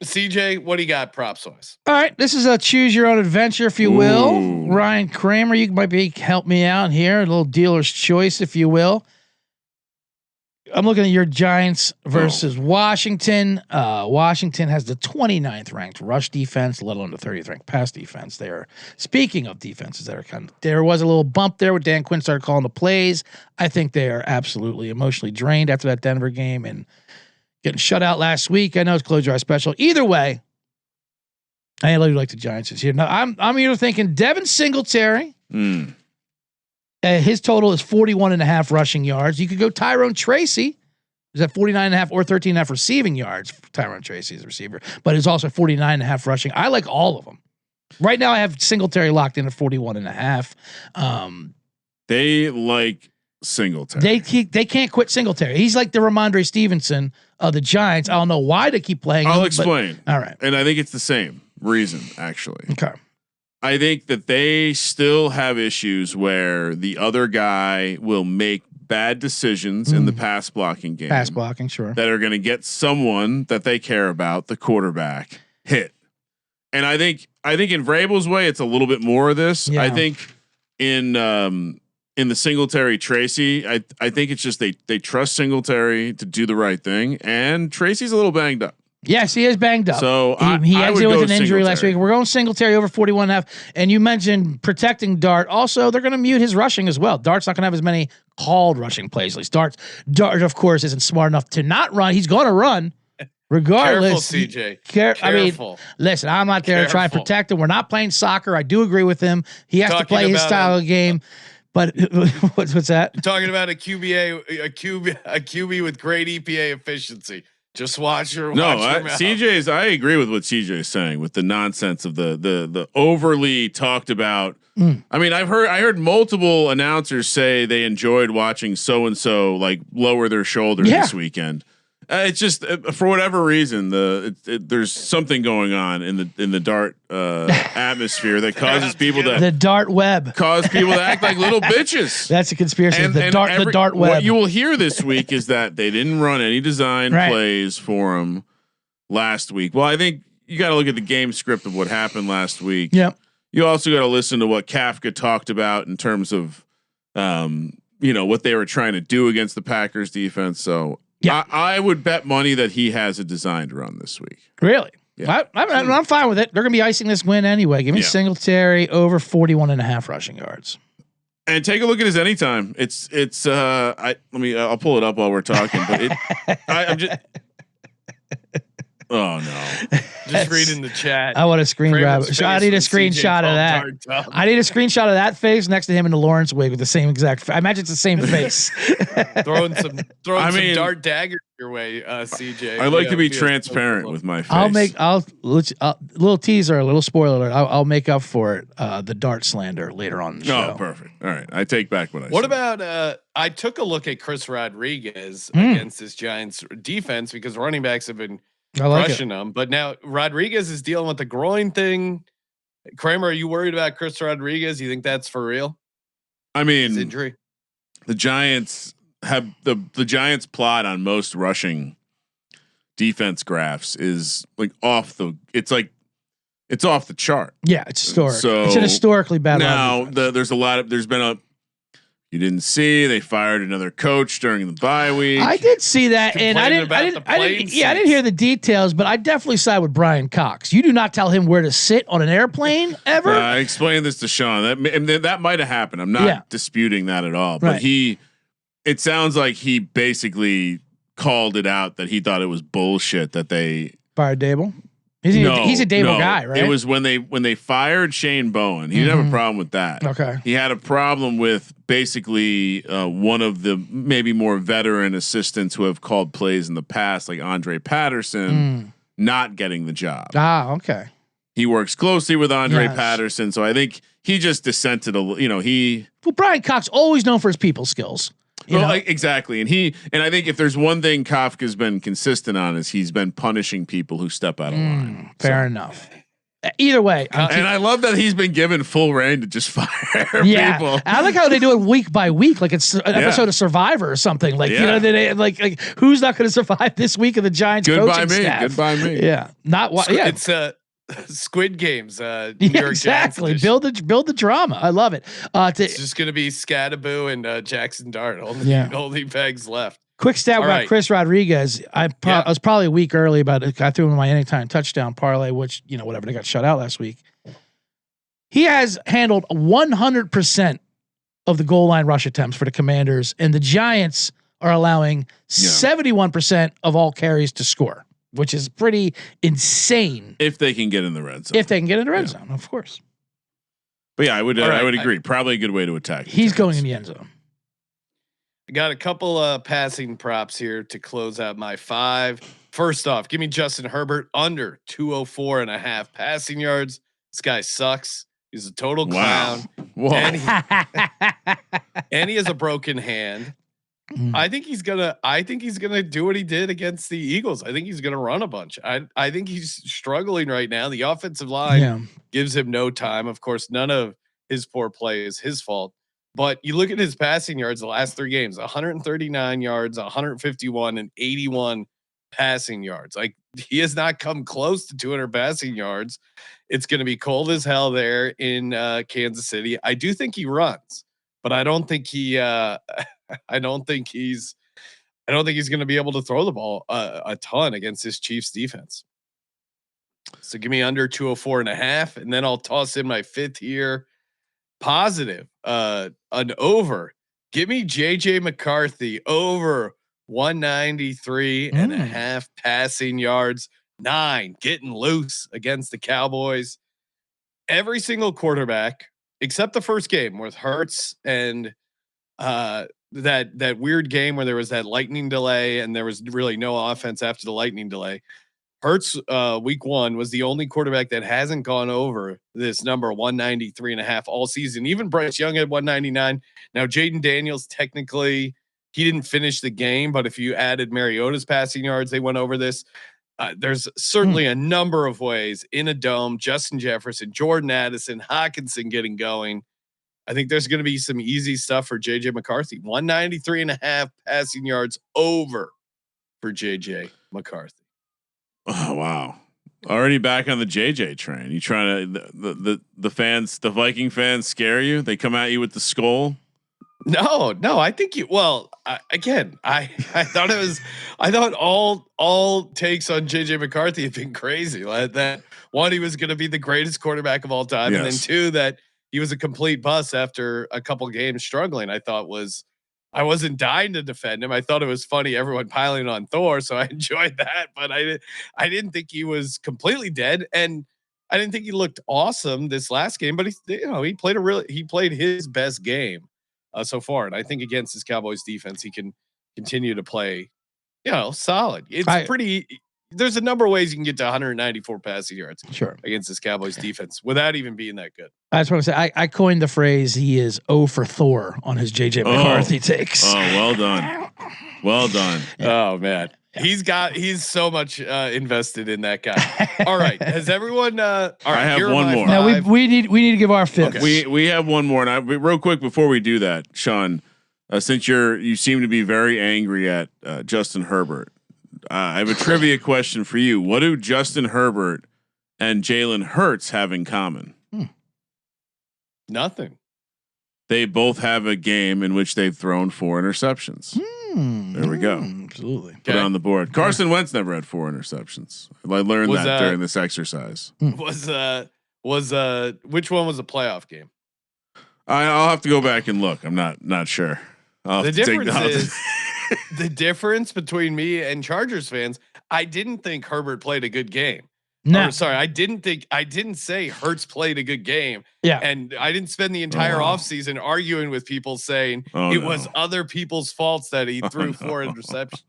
CJ, what do you got props wise? All right, this is a choose your own adventure, if you will. Ooh. Ryan Kramer, you might be help me out here. A little dealer's choice, if you will. I'm looking at your Giants versus Washington. Washington has the 29th ranked rush defense, let alone the 30th ranked pass defense. There. Speaking of defenses that are there was a little bump there when Dan Quinn started calling the plays. I think they are absolutely emotionally drained after that Denver game and getting shut out last week. I know it's close your eye special. Either way, I really like the Giants this year. Now I'm here thinking Devin Singletary. His total is 41.5 rushing yards. You could go Tyrone Tracy. Is at 49.5 or 13.5 receiving yards. Tyrone Tracy is a receiver, but it's also 49.5 rushing. I like all of them. Right now I have Singletary locked in at 41.5. They like Singletary. They can't quit Singletary. He's like the Ramondre Stevenson of the Giants. I don't know why they keep playing him. I'll explain. All right. And I think it's the same reason, actually. Okay. I think that they still have issues where the other guy will make bad decisions in the pass blocking game. Pass blocking, sure. That are going to get someone that they care about, the quarterback, hit. And I think in Vrabel's way, it's a little bit more of this. Yeah. I think in the Singletary Tracy, I think it's just they trust Singletary to do the right thing, and Tracy's a little banged up. Yes, he is banged up. So he I had would to deal go with an injury Singletary. last week. We're going Singletary over 41.5. And you mentioned protecting Dart. Also, they're going to mute his rushing as well. Dart's not going to have as many called rushing plays. At least Dart, of course, isn't smart enough to not run. He's going to run regardless. Careful, CJ. Careful. I mean, listen, I'm not there to try and protect him. We're not playing soccer. I do agree with him. He has to play his style of game. But what's that? Talking about a QB with great EPA efficiency. Just watch your mouth. CJ's. I agree with what CJ is saying with the nonsense of the overly talked about. I mean, I heard multiple announcers say they enjoyed watching so and so like lower their shoulders this weekend. It's just for whatever reason there's something going on in the Dart atmosphere that causes people to the Dart web cause people to act like little bitches. That's a conspiracy. The Dart web. What you will hear this week is that they didn't run any design plays for them last week. Well, I think you got to look at the game script of what happened last week. Yep. You also got to listen to what Kafka talked about in terms of what they were trying to do against the Packers defense. So. Yeah, I would bet money that he has a designed run this week. Really? Yeah. I'm fine with it. They're going to be icing this win anyway. Give me Singletary over 41.5 rushing yards. And take a look at his anytime. I'll pull it up while we're talking, but I'm just. Oh no! Just reading the chat. I want a screen grab. I need a screenshot of that. I need a screenshot of that face next to him in the Lawrence wig with the same exact. I imagine it's the same face. throwing some dart dagger your way, CJ. I like to be transparent with my face. Little teaser, a little spoiler alert. I'll make up for it. The dart slander later on in the show. Oh, perfect. All right, I take back what I said. What about? I took a look at Chris Rodriguez against this Giants defense because running backs have been. Crushing them, but now Rodriguez is dealing with the groin thing. Kramer, are you worried about Chris Rodriguez? You think that's for real? I mean, his injury. The Giants have the Giants plot on most rushing defense graphs is like off the chart. Yeah, it's historic. So it's an historically bad. Now there's been a. You didn't see they fired another coach during the bye week. I did see that, and I didn't hear the details, but I definitely side with Brian Cox. You do not tell him where to sit on an airplane ever. I explained this to Sean. That might have happened. I'm not disputing that at all. But it sounds like he basically called it out that he thought it was bullshit that they fired Dable. He's a Dable guy, right? It was when they fired Shane Bowen. He didn't have a problem with that. Okay. He had a problem with basically one of the maybe more veteran assistants who have called plays in the past, like Andre Patterson, not getting the job. Ah, okay. He works closely with Andre Patterson, so I think he just dissented Well, Brian Cox always known for his people skills. Exactly. And I think if there's one thing Kafka's been consistent on is he's been punishing people who step out of line. Fair enough. Either way, And I love that he's been given full reign to just fire people. I like how they do it week by week, like it's an episode of Survivor or something. Like you know, they like who's not going to survive this week of the Giants coaching staff? Goodbye me. Yeah, not what. Yeah, It's Squid Games. New York exactly. Giants Build the drama. I love it. it's just going to be Scattaboo and Jackson Dart. Only pegs left. Quick stat about right. Chris Rodriguez. I was probably a week early about it. I threw him in my anytime touchdown parlay, which whatever, they got shut out last week. He has handled 100% of the goal line rush attempts for the Commanders, and the Giants are allowing 71% of all carries to score, which is pretty insane. If they can get in the red zone. If they can get in the red zone, of course. But yeah, I would agree. Probably a good way to attack. He's going in the end zone. I got a couple passing props here to close out my 5. First off, give me Justin Herbert under 204.5 passing yards. This guy sucks. He's a total clown. Whoa. And he has a broken hand. I think he's gonna do what he did against the Eagles. I think he's gonna run a bunch. I think he's struggling right now. The offensive line gives him no time. Of course, none of his poor play is his fault. But you look at his passing yards the last 3 games: 139 yards, 151, and 81 passing yards. Like, he has not come close to 200 passing yards. It's going to be cold as hell there in Kansas City. I do think he runs, but I don't think he's going to be able to throw the ball a ton against this Chiefs defense. So give me under 204.5, and then I'll toss in my 5th here. Positive, an over. Give me JJ McCarthy over 193.5 passing yards, 9 getting loose against the Cowboys. Every single quarterback except the first game with Hurts and that weird game where there was that lightning delay and there was really no offense after the lightning delay. Hurts week 1 was the only quarterback that hasn't gone over this number 193.5 all season. Even Bryce Young had 199. Now Jaden Daniels, technically he didn't finish the game, but if you added Mariota's passing yards, they went over this. There's certainly a number of ways in a dome. Justin Jefferson, Jordan Addison, Hawkinson getting going. I think there's going to be some easy stuff for JJ McCarthy. 193.5 passing yards over for JJ McCarthy. Oh wow! Already back on the JJ train. You trying to the fans, the Viking fans, scare you? They come at you with the skull. No. I think you. Well, I thought it was. I thought all takes on JJ McCarthy have been crazy. Like that one, he was going to be the greatest quarterback of all time, and then 2, that he was a complete bust after a couple games struggling. I wasn't dying to defend him. I thought it was funny, everyone piling on Thor, so I enjoyed that. But I didn't think he was completely dead, and I didn't think he looked awesome this last game. But he played his best game so far, and I think against his Cowboys defense, he can continue to play, solid. It's pretty. There's a number of ways you can get to 194 passing yards against this Cowboys defense without even being that good. I just want to say I coined the phrase he is 0 for Thor on his JJ McCarthy takes. Oh, well done. Well done. Oh man. He's so much invested in that guy. All right. Has everyone all right, I have one more. Now we need to give our 5th. Okay. We have one more. And real quick before we do that, Sean, since you seem to be very angry at Justin Herbert, I have a trivia question for you. What do Justin Herbert and Jalen Hurts have in common? Nothing. They both have a game in which they've thrown 4 interceptions. There we go. Absolutely. Put it on the board. Carson Wentz never had 4 interceptions. I learned that during this exercise. Was which one was a playoff game? I'll have to go back and look. I'm not sure. The difference is the difference between me and Chargers fans. I didn't think Herbert played a good game. No, sorry, I didn't say Hurts played a good game. Yeah, and I didn't spend the entire offseason arguing with people saying was other people's faults that he threw 4 interceptions.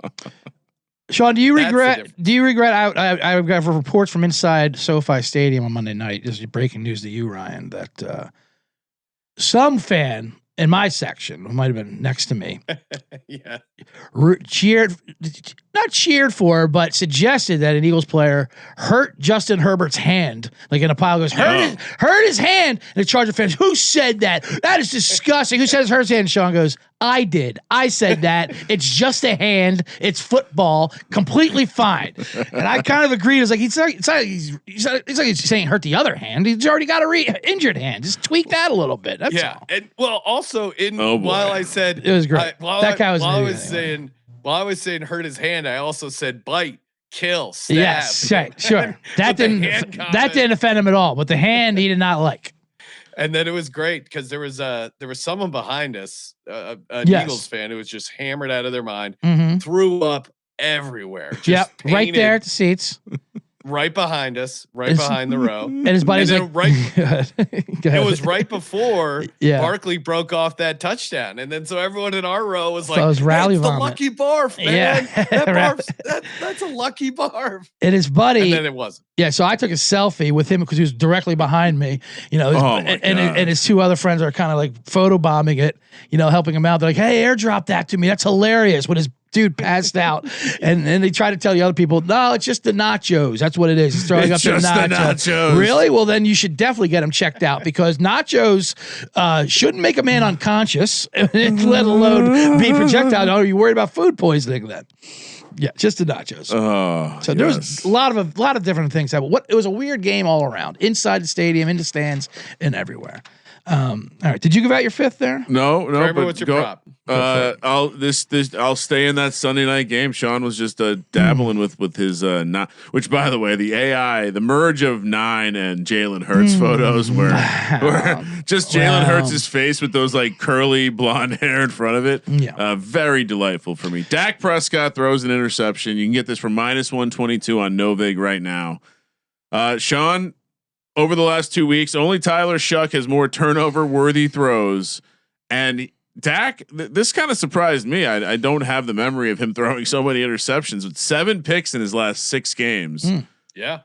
Sean, do you regret? I got reports from inside SoFi Stadium on Monday night. This is breaking news to you, Ryan, that some fan in my section, who might have been next to me, cheered not cheered for, but suggested that an Eagles player hurt Justin Herbert's hand. Like in a pile goes, hurt his hand. And the Charger fans, who said that? That is disgusting. Who says hurt his hand? Sean goes, I did. I said that. It's just a hand. It's football. Completely fine. And I kind of agreed. It's like he's saying hurt the other hand. He's already got a injured hand. Just tweak that a little bit. That's all. And well, also while I said it was great. While I was saying hurt his hand, I also said bite, kill, stab. Yes, right, sure. That didn't offend him at all. But the hand he did not like. And then it was great because there was someone behind us, an Eagles fan who was just hammered out of their mind, threw up everywhere. Just right there at the seats. Right behind us, behind the row. And his buddy's like, it was right before Barkley broke off that touchdown. And then so everyone in our row was like, was rally the lucky barf, man. That's a lucky barf. And his buddy. And then it wasn't. Yeah, so I took a selfie with him because he was directly behind me, and his two other friends are kind of like photobombing it, helping him out. They're like, hey, airdrop that to me. That's hilarious. When his dude passed out, and they try to tell the other people, no, it's just the nachos. That's what it is. He's throwing up the nachos. Really? Well, then you should definitely get him checked out because nachos shouldn't make a man unconscious, let alone be projectile. Are you worried about food poisoning then? Yeah, just the nachos. So there was a lot of different things. It was a weird game all around, inside the stadium, in the stands, and everywhere. All right, did you give out your fifth there? No. Remember, what's your prop? I'll stay in that Sunday night game. Sean was just dabbling with his which by the way, the merge of 9 and Jalen Hurts photos were just Jalen Hurts' face with those like curly blonde hair in front of it. Yeah. Very delightful for me. Dak Prescott throws an interception. You can get this for -122 on Novig right now. Sean, over the last 2 weeks, only Tyler Shuck has more turnover worthy throws, and Dak, this kind of surprised me. I don't have the memory of him throwing so many interceptions with 7 picks in his last 6 games. Yeah.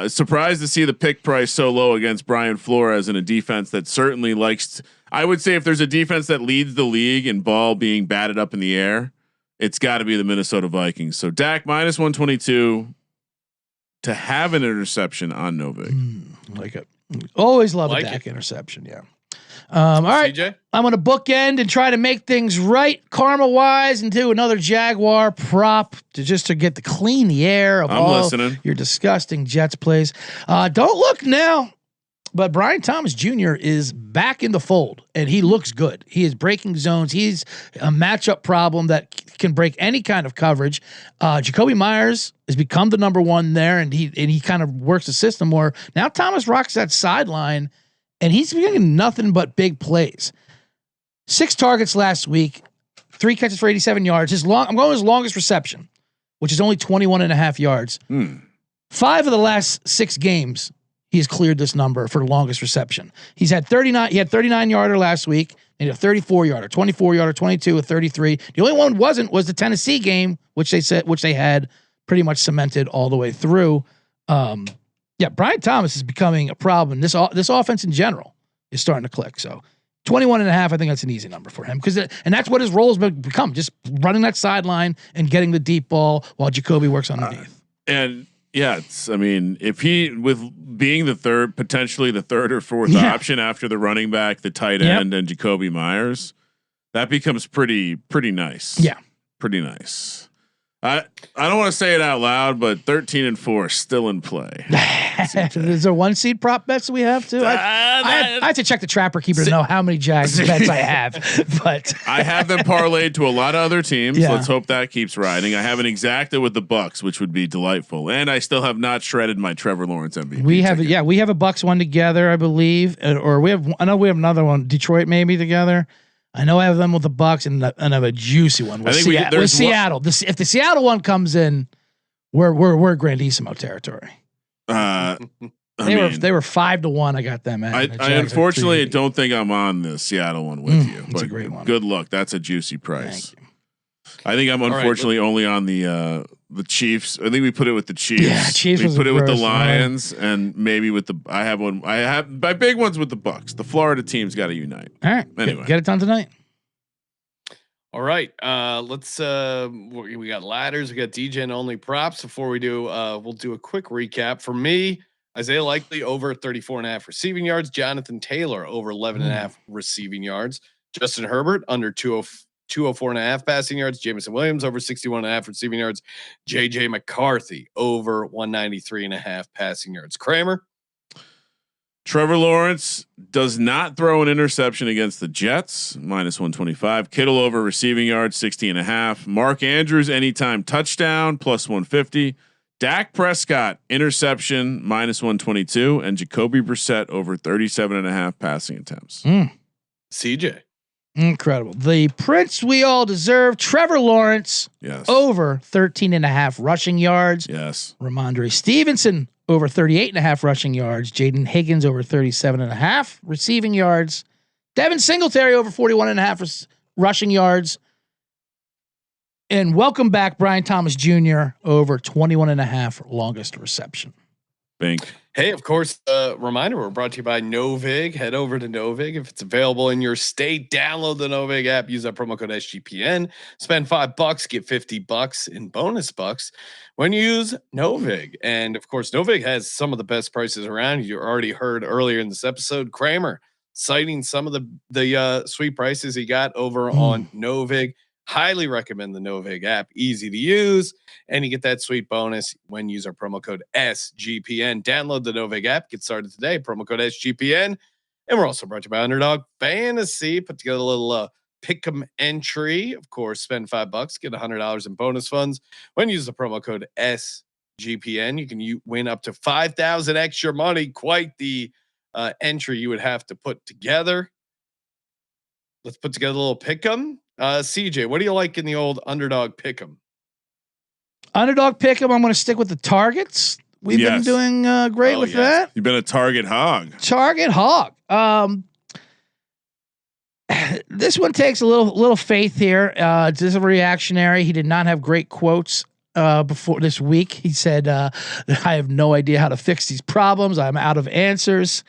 Surprised to see the pick price so low against Brian Flores in a defense that certainly likes. I would say if there's a defense that leads the league in ball being batted up in the air, it's got to be the Minnesota Vikings. So Dak -122 to have an interception on Novig. Like it. Always love a Dak interception. Yeah. All right. CJ? I'm going to bookend and try to make things right karma wise and do another Jaguar prop to get to clean the air of all your disgusting Jets plays. Don't look now, but Brian Thomas Jr. is back in the fold and he looks good. He is breaking zones. He's a matchup problem that can break any kind of coverage. Jacoby Myers has become the number one there and he kind of works the system more. Now Thomas rocks that sideline and he's getting nothing but big plays. 6 targets last week, 3 catches for 87 yards. I'm going his longest reception, which is only 21.5 yards. 5 of the last 6 games, he has cleared this number for the longest reception. He had 39 yarder last week, and a 34 yarder, 24 yarder, 22, a 33. The only one was the Tennessee game, which they had pretty much cemented all the way through. Brian Thomas is becoming a problem. This offense in general is starting to click. So 21.5, I think that's an easy number for him and that's what his role has become, just running that sideline and getting the deep ball while Jacoby works underneath. And yeah, if he with being potentially the third or fourth option after the running back, the tight end, and Jacoby Myers, that becomes pretty nice. Yeah, pretty nice. I don't want to say it out loud, but 13-4 still in play. Is there 1 seed prop bets we have too? I have to check the Trapper Keeper to know how many Jags bets I have, but I have them parlayed to a lot of other teams. Yeah. Let's hope that keeps riding. I have an exacta with the Bucks, which would be delightful, and I still have not shredded my Trevor Lawrence MVP. We have a Bucks one together, I believe, or I know we have another one, Detroit maybe together. I know I have them with the Bucks and I have a juicy one with Seattle. If the Seattle one comes in, we're grandissimo territory. They were 5-1. I got them at. I unfortunately don't think I'm on the Seattle one with you. It's a great one. Good luck. That's a juicy price. Thank you. I think I'm unfortunately only on the Chiefs. I think we put it with the Chiefs. Yeah, Chiefs. We put it with the Lions and maybe with the. I have my big ones with the Bucks. The Florida team's got to unite. All right, anyway, get it done tonight. All right. Let's we got ladders, we got DJ and only props. Before we do, we'll do a quick recap. For me, Isaiah Likely over 34.5 receiving yards, Jonathan Taylor over 11.5 receiving yards, Justin Herbert under 204.5 passing yards, Jameson Williams over 61.5 receiving yards, JJ McCarthy over 193.5 passing yards. Kramer. Trevor Lawrence does not throw an interception against the Jets, -125. Kittle over receiving yards, 60.5. Mark Andrews anytime touchdown, +150. Dak Prescott interception, -122, and Jacoby Brissett over 37.5 passing attempts. CJ. Incredible. The prince we all deserve, Trevor Lawrence, Yes. over 13.5 rushing yards. Yes. Ramondre Stevenson over 38.5 rushing yards. Jaden Higgins over 37.5 receiving yards. Devin Singletary over 41.5 rushing yards. And welcome back, Brian Thomas Jr. over 21.5 longest reception. Bink. Hey, of course, reminder, we're brought to you by Novig. Head over to Novig. If it's available in your state, download the Novig app, use that promo code SGPN, spend $5, get $50 in bonus bucks when you use Novig. And of course, Novig has some of the best prices around. You already heard earlier in this episode, Kramer citing some of the sweet prices he got over on Novig. Highly recommend the Novig app, easy to use, and you get that sweet bonus when you use our promo code SGPN. Download the Novig app, get started today, promo code SGPN. And we're also brought to you by Underdog Fantasy. Put together a little pick'em entry. Of course, spend $5, get $100 in bonus funds. When you use the promo code SGPN, you can win up to 5,000 extra money. Quite the entry you would have to put together. Let's put together a little pick'em. CJ, what do you like in the old Underdog pick'em? Underdog pick'em. I'm going to stick with the targets. We've been doing great with that. You've been a target hog. Target hog. This one takes a little faith here. This is a reactionary. He did not have great quotes before this week. He said, "I have no idea how to fix these problems. I'm out of answers."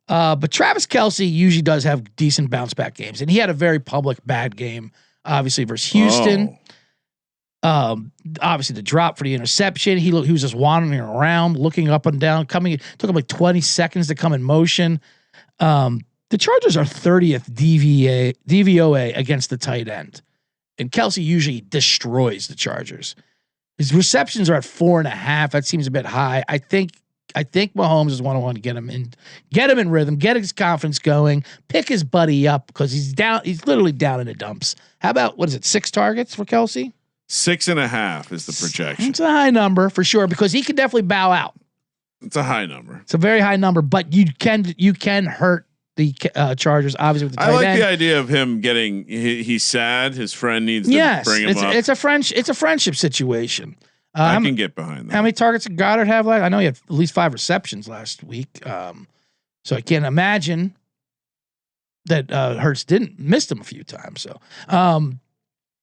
But Travis Kelce usually does have decent bounce back games, and he had a very public bad game, obviously versus Houston. Obviously the drop for the interception. He was just wandering around, looking up and down. Took him like 20 seconds to come in motion. The Chargers are 30th DVOA against the tight end, and Kelce usually destroys the Chargers. His receptions are at 4.5. That seems a bit high. I think Mahomes is one to get him in rhythm, get his confidence going, pick his buddy up because he's down. He's literally down in the dumps. How about, what is it? 6 targets for Kelce? 6.5 is the projection. It's a high number for sure because he can definitely bow out. It's a high number. It's a very high number, but you can hurt the Chargers. Obviously, with the tight I like end. the idea of him getting. He's sad. His friend needs to bring him up. It's a friendship situation. I can get behind that. How many targets did Goddard have last? I know he had at least 5 receptions last week. So I can't imagine that Hurts didn't miss him a few times. So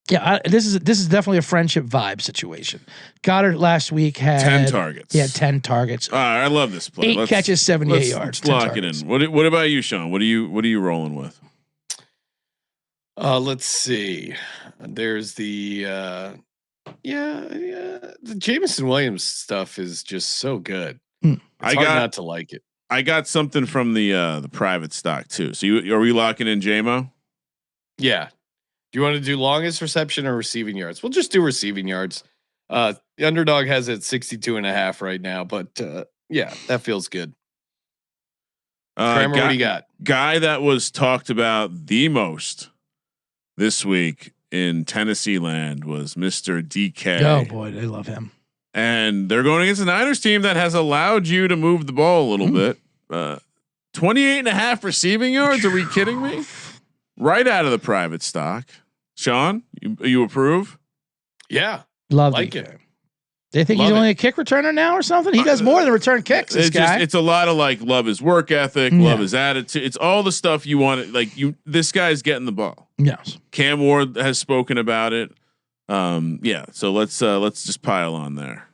this is definitely a friendship vibe situation. Goddard last week had 10 targets. He had 10 targets. All right, I love this play. 8 catches, 78 yards. Let's lock it in. What about you, Sean? What are you rolling with? Let's see. There's the Jameson Williams stuff is just so good. It's hard not to like it. I got something from the private stock too. So are we locking in JMO? Yeah. Do you want to do longest reception or receiving yards? We'll just do receiving yards. The Underdog has it 62.5 right now, but that feels good. Kramer, what do you got? Guy that was talked about the most this week in Tennessee land was Mr. DK. Oh boy, they love him. And they're going against the Niners team that has allowed you to move the ball a little bit. 28.5 receiving yards. Are we kidding me? Right out of the private stock. Sean, you approve? Yeah. Love like DK. it. They think he's only a kick returner now or something? He does more than return kicks. This guy. It's a lot of like love his work ethic, love his attitude. It's all the stuff you want. This guy's getting the ball. Yes. Cam Ward has spoken about it. So let's just pile on there.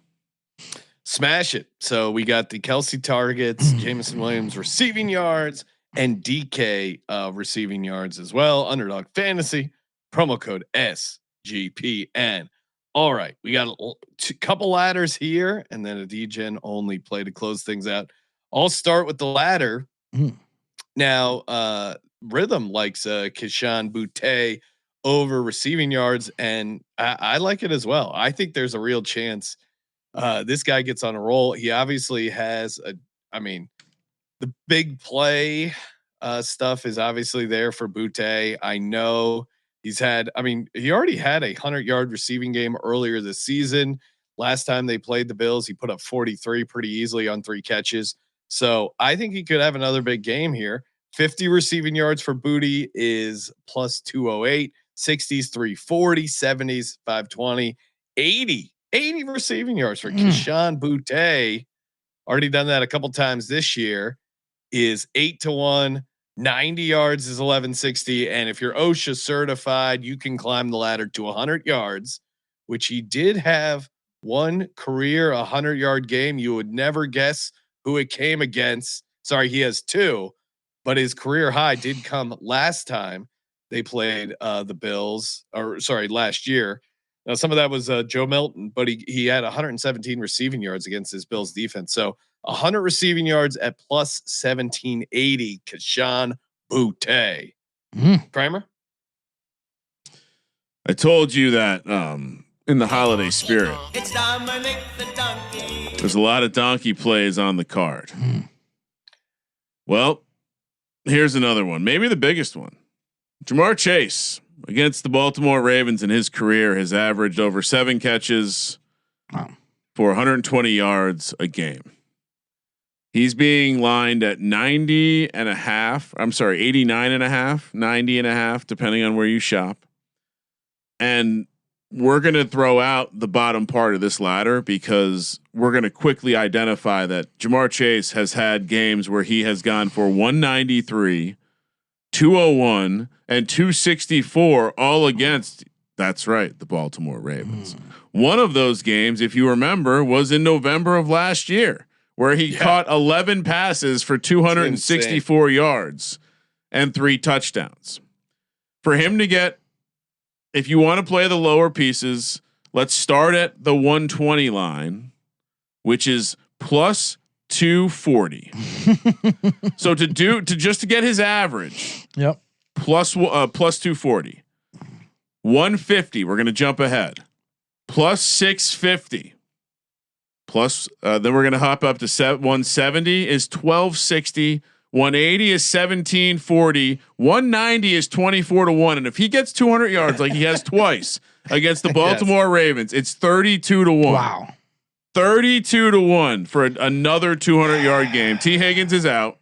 Smash it. So we got the Kelce targets, Jameson Williams receiving yards, and DK receiving yards as well. Underdog Fantasy. promo code SGPN. All right, we got a couple ladders here, and then a DGen only play to close things out. I'll start with the ladder. Now, Rhythm likes Keyshawn Boutte over receiving yards, and I like it as well. I think there's a real chance this guy gets on a roll. He obviously has the big play stuff is obviously there for Boutte. I know he already had a 100-yard receiving game earlier this season. Last time they played the Bills, he put up 43 pretty easily on 3 catches. So I think he could have another big game here. 50 receiving yards for Boutte is plus 208, 60s 340, 70s 520, 80 receiving yards for Keyshawn Boutte. Already done that a couple times this year. Is 8-1. 90 yards is 1160. And if you're OSHA certified, you can climb the ladder to 100 yards, which he did have one career 100-yard game. You would never guess who it came against. Sorry, he has 2, but his career high did come last time they played the Bills, last year. Now, some of that was Joe Milton, but he had 117 receiving yards against his Bills defense. So 100 receiving yards at plus 1780. Keyshawn Boutte. Kramer? I told you that in the holiday spirit, It's Dominic the donkey. there's a lot of donkey plays on the card. Well, here's another one, maybe the biggest one. Jamar Chase against the Baltimore Ravens in his career has averaged over 7 catches for 120 yards a game. He's being lined at 89.5, 90.5, depending on where you shop. And we're going to throw out the bottom part of this ladder because we're going to quickly identify that Jamar Chase has had games where he has gone for 193, 201, and 264 all against, that's right, the Baltimore Ravens. One of those games, if you remember, was in November of last year, where he caught 11 passes for 264 yards and 3 touchdowns. For him to get, if you want to play the lower pieces, let's start at the 120 line, which is plus 240. So to get his average, plus 240, 150. We're going to jump ahead. Plus 650. Plus, then we're going to hop up to 170 is 1260. 180 is 1740. 190 is 24-1. And if he gets 200 yards like he has twice against the Baltimore Ravens, it's 32-1. Wow. 32-1 for another 200-yard game. T. Higgins is out.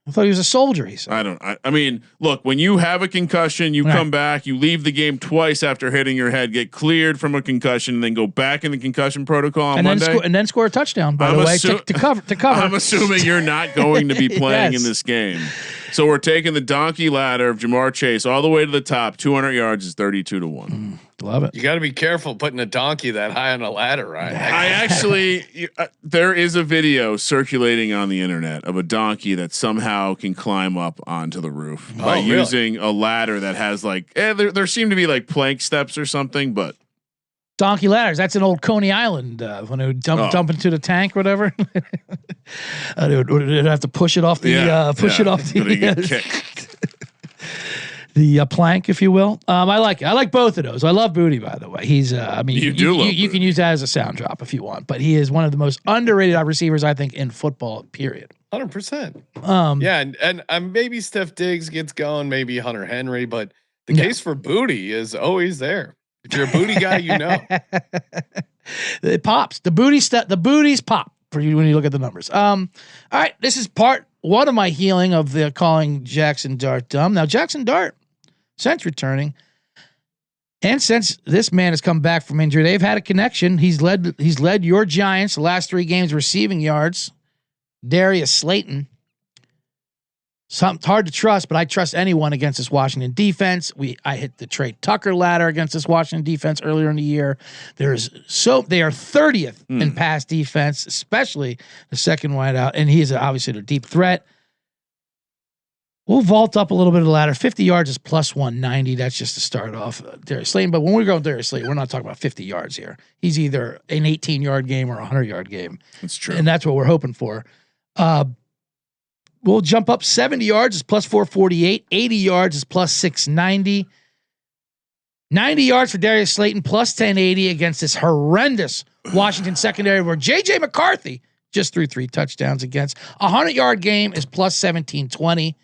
I thought he was a soldier. He said. I mean, look, when you have a concussion, you come back, you leave the game twice after hitting your head, get cleared from a concussion, and then go back in the concussion protocol on Monday. Then score a touchdown, by the way, to cover. I'm assuming you're not going to be playing in this game. So we're taking the donkey ladder of Jamar Chase all the way to the top. 200 yards is 32-1. Love it. You got to be careful putting a donkey that high on a ladder, right? I actually, there is a video circulating on the internet of a donkey that somehow can climb up onto the roof by using a ladder that has like, there seem to be like plank steps or something, but. Donkey ladders. That's an old Coney Island when it would dump into the tank, or whatever. They'd have to push it off the the plank, if you will. I like it. I like both of those. I love Boutte, by the way. He's you can use that as a sound drop if you want, but he is one of the most underrated receivers, I think, in football, period. 100%. And maybe Steph Diggs gets going, maybe Hunter Henry, but the case for Boutte is always there. If you're a Boutte guy, you know. It pops. The booties pop for you when you look at the numbers. All right, this is part one of my healing of the calling Jackson Dart dumb. Now, Jackson Dart, since returning, and since this man has come back from injury, they've had a connection. He's led your Giants the last 3 games receiving yards. Darius Slayton. It's hard to trust, but I trust anyone against this Washington defense. I hit the Trey Tucker ladder against this Washington defense earlier in the year. They are 30th in pass defense, especially the second wideout, and he's obviously a deep threat. We'll vault up a little bit of the ladder. 50 yards is plus 190. That's just to start off Darius Slayton. But when we go with Darius Slayton, we're not talking about 50 yards here. He's either an 18-yard game or a 100-yard game. That's true. And that's what we're hoping for. We'll jump up 70 yards is plus 448. 80 yards is plus 690. 90 yards for Darius Slayton plus 1080 against this horrendous Washington secondary where J.J. McCarthy just threw 3 touchdowns against. A 100-yard game is plus 1720.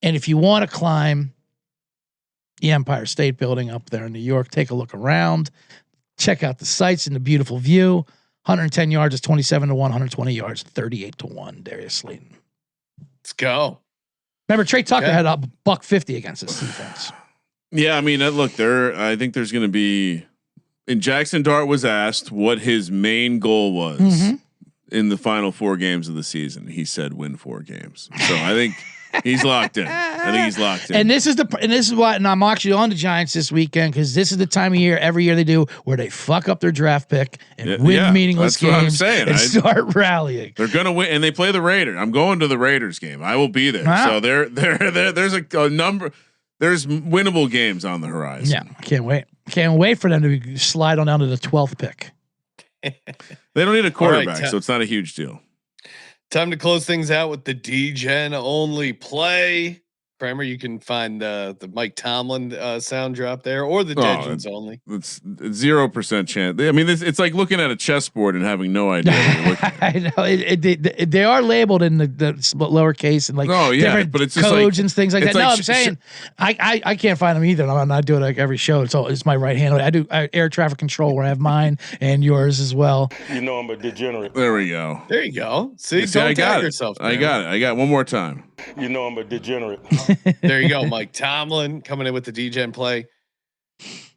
And if you want to climb the Empire State Building up there in New York, take a look around, check out the sights and the beautiful view. 110 yards is 27 to 1, 120 yards, 38 to 1, Darius Slayton. Let's go. Remember, Trey Tucker had a $150 against this defense. Yeah, I mean, look, I think there's going to be. And Jackson Dart was asked what his main goal was in the final 4 games of the season. He said, "Win 4 games." So I think he's locked in. I think he's locked in. And this is why. And I'm actually on the Giants this weekend because this is the time of year every year they do where they fuck up their draft pick and win meaningless games. What I'm saying. And start rallying. They're gonna win, and they play the Raiders. I'm going to the Raiders game. I will be there. Wow. So there's a number. There's winnable games on the horizon. Yeah, I can't wait. Can't wait for them to slide on down to the 12th pick. They don't need a quarterback, so it's not a huge deal. Time to close things out with the DGen only play. Kramer, you can find the Mike Tomlin sound drop there, or the Degens only. It's 0% chance. I mean, it's like looking at a chessboard and having no idea what you're looking at. I know they are labeled in the lowercase and like different but it's just codes like, and things like that. Like No, I'm saying I can't find them either. I'm not doing it like every show. It's my right hand. I do air traffic control where I have mine and yours as well. You know I'm a degenerate. There we go. There you go. See, I don't got tag it. yourself. I got it. I got it. One more time. You know I'm a degenerate. There you go. Mike Tomlin coming in with the DGen play.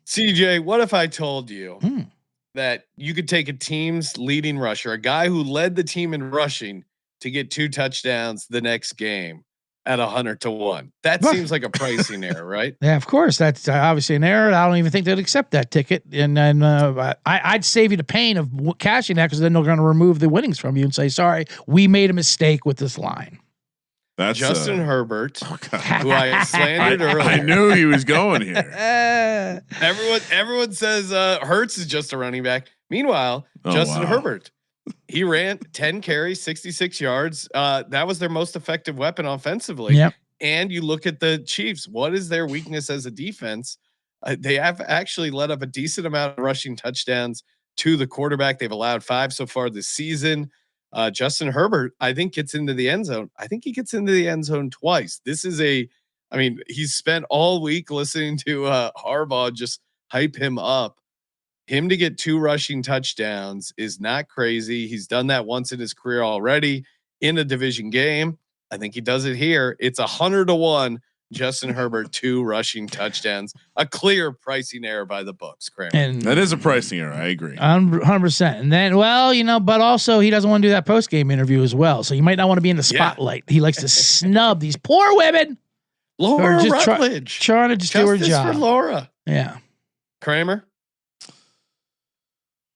CJ, what if I told you that you could take a team's leading rusher, a guy who led the team in rushing, to get 2 touchdowns the next game at 100 to 1? That seems like a pricing error, right? Yeah, of course. That's obviously an error. I don't even think they'd accept that ticket. And then I'd save you the pain of cashing that because then they're going to remove the winnings from you and say, sorry, we made a mistake with this line. That's Justin Herbert, who I slandered earlier. I knew he was going here. Everyone says Hurts is just a running back. Meanwhile, Justin Herbert, he ran 10 carries, 66 yards. That was their most effective weapon offensively. Yep. And you look at the Chiefs. What is their weakness as a defense? They have actually let up a decent amount of rushing touchdowns to the quarterback. They've allowed 5 so far this season. Justin Herbert, I think, gets into the end zone. I think he gets into the end zone twice. This is he's spent all week listening to Harbaugh just hype him up. Him to get 2 rushing touchdowns is not crazy. He's done that once in his career already in a division game. I think he does it here. It's 100 to 1. Justin Herbert, 2 rushing touchdowns, a clear pricing error by the books. Kramer. And that is a pricing error. I agree. 100%. And then, but also he doesn't want to do that post-game interview as well. So you might not want to be in the spotlight. He likes to snub these poor women. Laura Rutledge. Trying to just do her job. For Laura. Yeah. Kramer.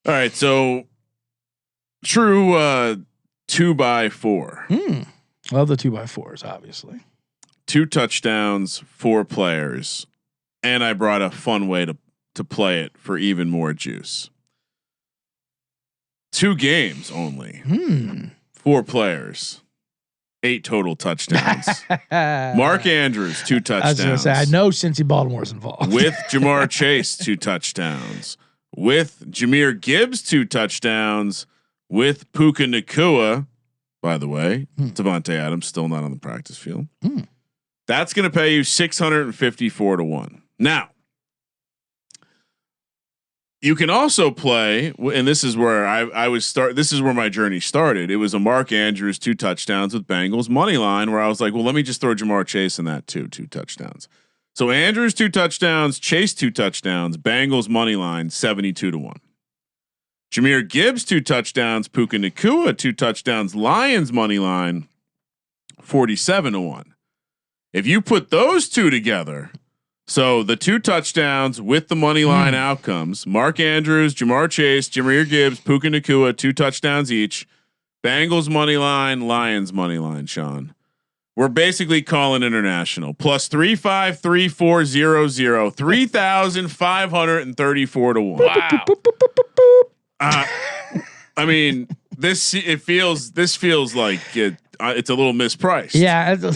All right. So true 2x4. Love the 2x4s, obviously. 2 touchdowns, 4 players, and I brought a fun way to play it for even more juice. 2 games only, 4 players, 8 total touchdowns. Mark Andrews 2 touchdowns. I was going to say, I know Cincy Baltimore's involved. With Jamar Chase 2 touchdowns. With Jahmyr Gibbs 2 touchdowns. With Puka Nacua, by the way, Devontae Adams still not on the practice field. That's going to pay you 654 to 1. Now, you can also play, and this is where I was start. This is where my journey started. It was a Mark Andrews 2 touchdowns with Bengals money line, where I was like, well, let me just throw Jamar Chase in that too, 2 touchdowns. So Andrews 2 touchdowns, Chase 2 touchdowns, Bengals money line 72 to 1. Jahmyr Gibbs 2 touchdowns, Puka Nacua 2 touchdowns, Lions money line 47 to 1. If you put those 2 together, so the 2 touchdowns with the money line outcomes, Mark Andrews, Jamar Chase, Jahmyr Gibbs, Puka Nacua, 2 touchdowns each, Bengals money line, Lions money line, Sean. We're basically calling international plus 3,534,000 3,534 to 1. Wow. I mean, this feels like it's a little mispriced. Yeah, it's a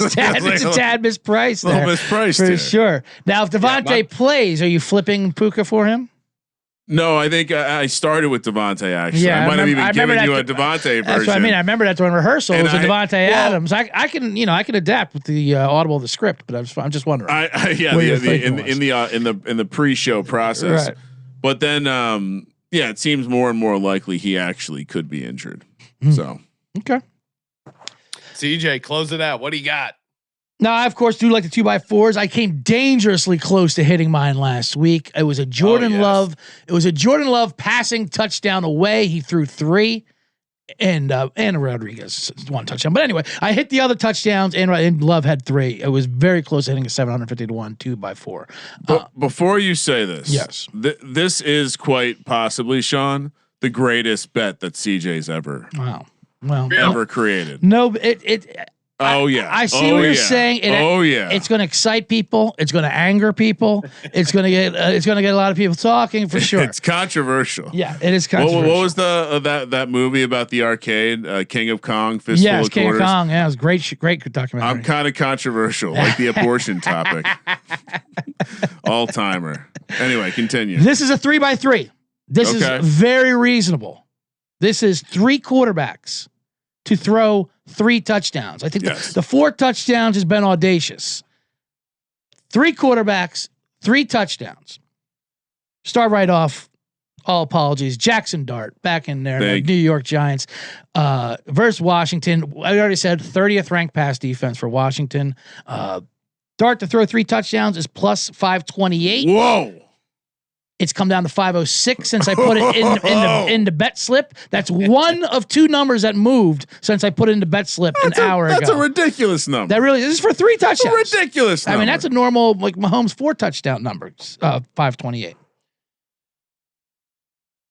tad mispriced there. A little mispriced for here. sure. Now, if Devontae plays, are you flipping Puka for him? No, I think I started with Devontae. Actually, Yeah, I might have even given that you a Devontae version. That's what I mean. I remember that during rehearsal. It was a Devontae Adams. I can adapt with the audible of the script, but I'm just wondering. In the pre-show process, Right. But then it seems more and more likely he actually could be injured. So okay. CJ, close it out. What do you got? Now, I, of course, do like the 2x4s. I came dangerously close to hitting mine last week. It was a Jordan Love. It was a Jordan Love passing touchdown away. He threw 3, and Rodriguez 1 touchdown. But anyway, I hit the other touchdowns, and Love had 3. It was very close to hitting a 750 to 1 2x4. But before you say this, yes, this is quite possibly, Sean, the greatest bet that CJ's ever created. No, I see what you're saying. It's going to excite people. It's going to anger people. It's going to get a lot of people talking for sure. It's controversial. Yeah, it is controversial. What was that movie about the arcade, King of Kong, Fistful of King Quarters? of Kong. Yeah, it was great documentary. I'm kind of controversial, like the abortion topic. All timer. Anyway, continue. This is a 3x3. This is very reasonable. This is 3 quarterbacks to throw 3 touchdowns. I think the 4 touchdowns has been audacious. 3 quarterbacks, 3 touchdowns. Start right off. All apologies. Jackson Dart back in there. The New York Giants versus Washington. I already said 30th ranked pass defense for Washington. Dart to throw 3 touchdowns is plus 528. Whoa. It's come down to 506 since I put it in the bet slip. That's one of 2 numbers that moved since I put it in the bet slip an hour ago. That's a ridiculous number. That really is for 3 touchdowns. That's a ridiculous number. I mean, that's a normal like Mahomes 4 touchdown number. 528.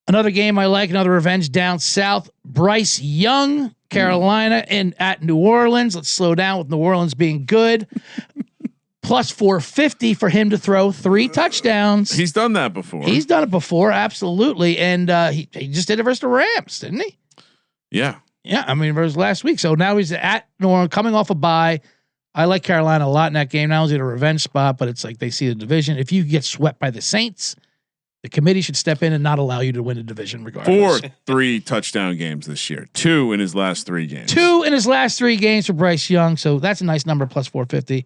Another game I like, another revenge down south. Bryce Young, Carolina, and at New Orleans. Let's slow down with New Orleans being good. Plus 450 for him to throw 3 touchdowns. He's done that before. He's done it before, absolutely. And he just did it versus the Rams, didn't he? Yeah. Yeah, I mean, versus last week. So now he's at New Orleans, coming off a bye. I like Carolina a lot in that game. Not only is it a revenge spot, but it's like they see the division. If you get swept by the Saints, the committee should step in and not allow you to win the division regardless. 4 3 touchdown games this year. 2 in his last 3 games. 2 in his last 3 games for Bryce Young. So that's a nice number, plus 450.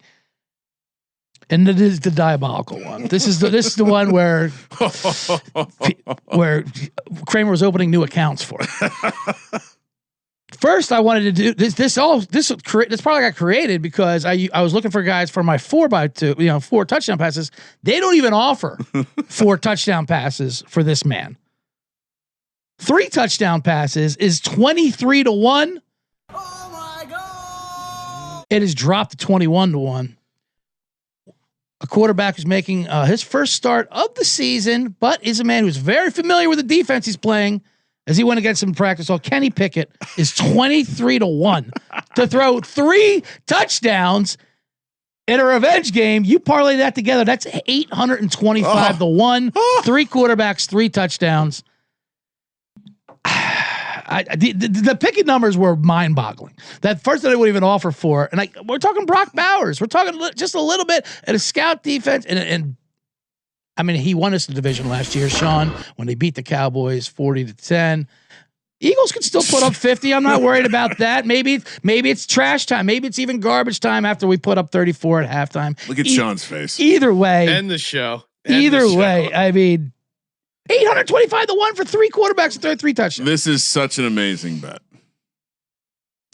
And it is the diabolical one. This is the one where Kramer was opening new accounts for. First, I wanted to do this. This probably got created because I was looking for guys for my 4x2, 4 touchdown passes. They don't even offer 4 touchdown passes for this man. 3 touchdown passes is 23 to 1. Oh my God! It has dropped to 21 to 1. A quarterback who's making his first start of the season, but is a man who's very familiar with the defense he's playing as he went against him in practice. So Kenny Pickett is 23 to 1 to throw 3 touchdowns in a revenge game. You parlay that together, that's 825 to 1. 3 quarterbacks, 3 touchdowns. The Pickett numbers were mind-boggling. That first that I would even offer for, and we're talking Brock Bowers. We're talking just a little bit at a scout defense, and I mean he won us the division last year, Sean, when they beat the Cowboys 40-10. Eagles could still put up 50. I'm not worried about that. Maybe it's trash time. Maybe it's even garbage time after we put up 34 at halftime. Look at Sean's face. Either way, End the show. I mean. 825 to 1 for 3 quarterbacks and 33 touchdowns. This is such an amazing bet.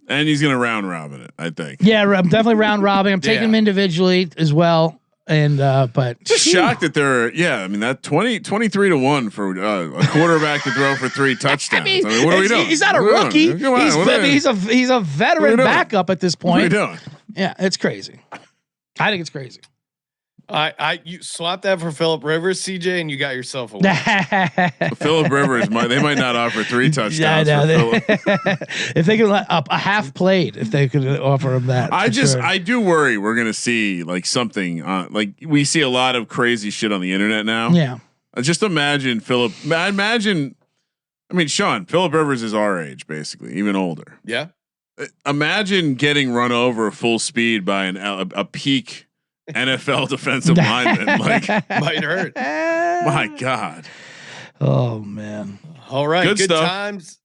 And he's going to round robin it, I think. Yeah, I'm definitely round robbing. I'm taking them individually as well. And, but just shocked that I mean, that 23 to 1 for a quarterback to throw for 3 touchdowns. I mean, what are we doing? He's not a rookie. He's a veteran backup at this point. What are we doing? Yeah, it's crazy. I think it's crazy. You swap that for Phillip Rivers, CJ, and you got yourself a win. Phillip Rivers they might not offer 3 touchdowns. Yeah, I know. For Phillip. If they could a half plate, if they could offer him that, I do worry we're gonna see like something like we see a lot of crazy shit on the internet now. Yeah. Just imagine Phillip. I mean, Sean, Phillip Rivers is our age, basically, even older. Yeah. Imagine getting run over full speed by a peak NFL defensive lineman. Like, Might hurt. my God. Oh man. All right. Good stuff. Times.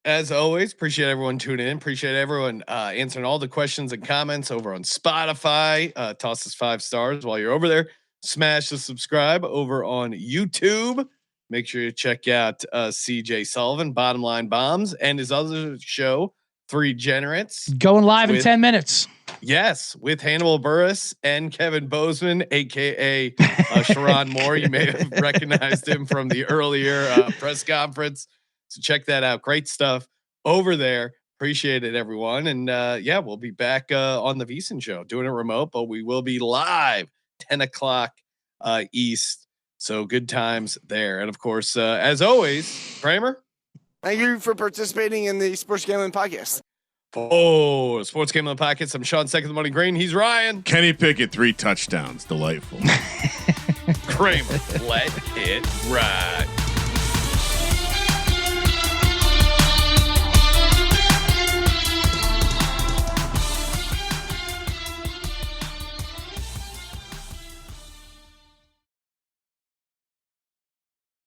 As always, appreciate everyone tuning in. Appreciate everyone answering all the questions and comments over on Spotify. Toss us 5 stars while you're over there. Smash the subscribe over on YouTube. Make sure you check out CJ Sullivan, Bottom Line Bombs, and his other show, 3 Generates. Going live in 10 minutes. Yes, with Hannibal Buress and Kevin Bozeman, aka Sherrone Moore. You may have recognized him from the earlier press conference. So check that out. Great stuff over there. Appreciate it, everyone. And yeah, we'll be back on the VSiN show, doing it remote, but we will be live 10 o'clock East. So good times there. And of course, as always, Kramer. Thank you for participating in the Sports Gambling Podcast. Oh, Sports Gambling Podcast. I'm Sean, second the money green. He's Ryan. Kenny Pickett, 3 touchdowns. Delightful. Kramer, let it ride.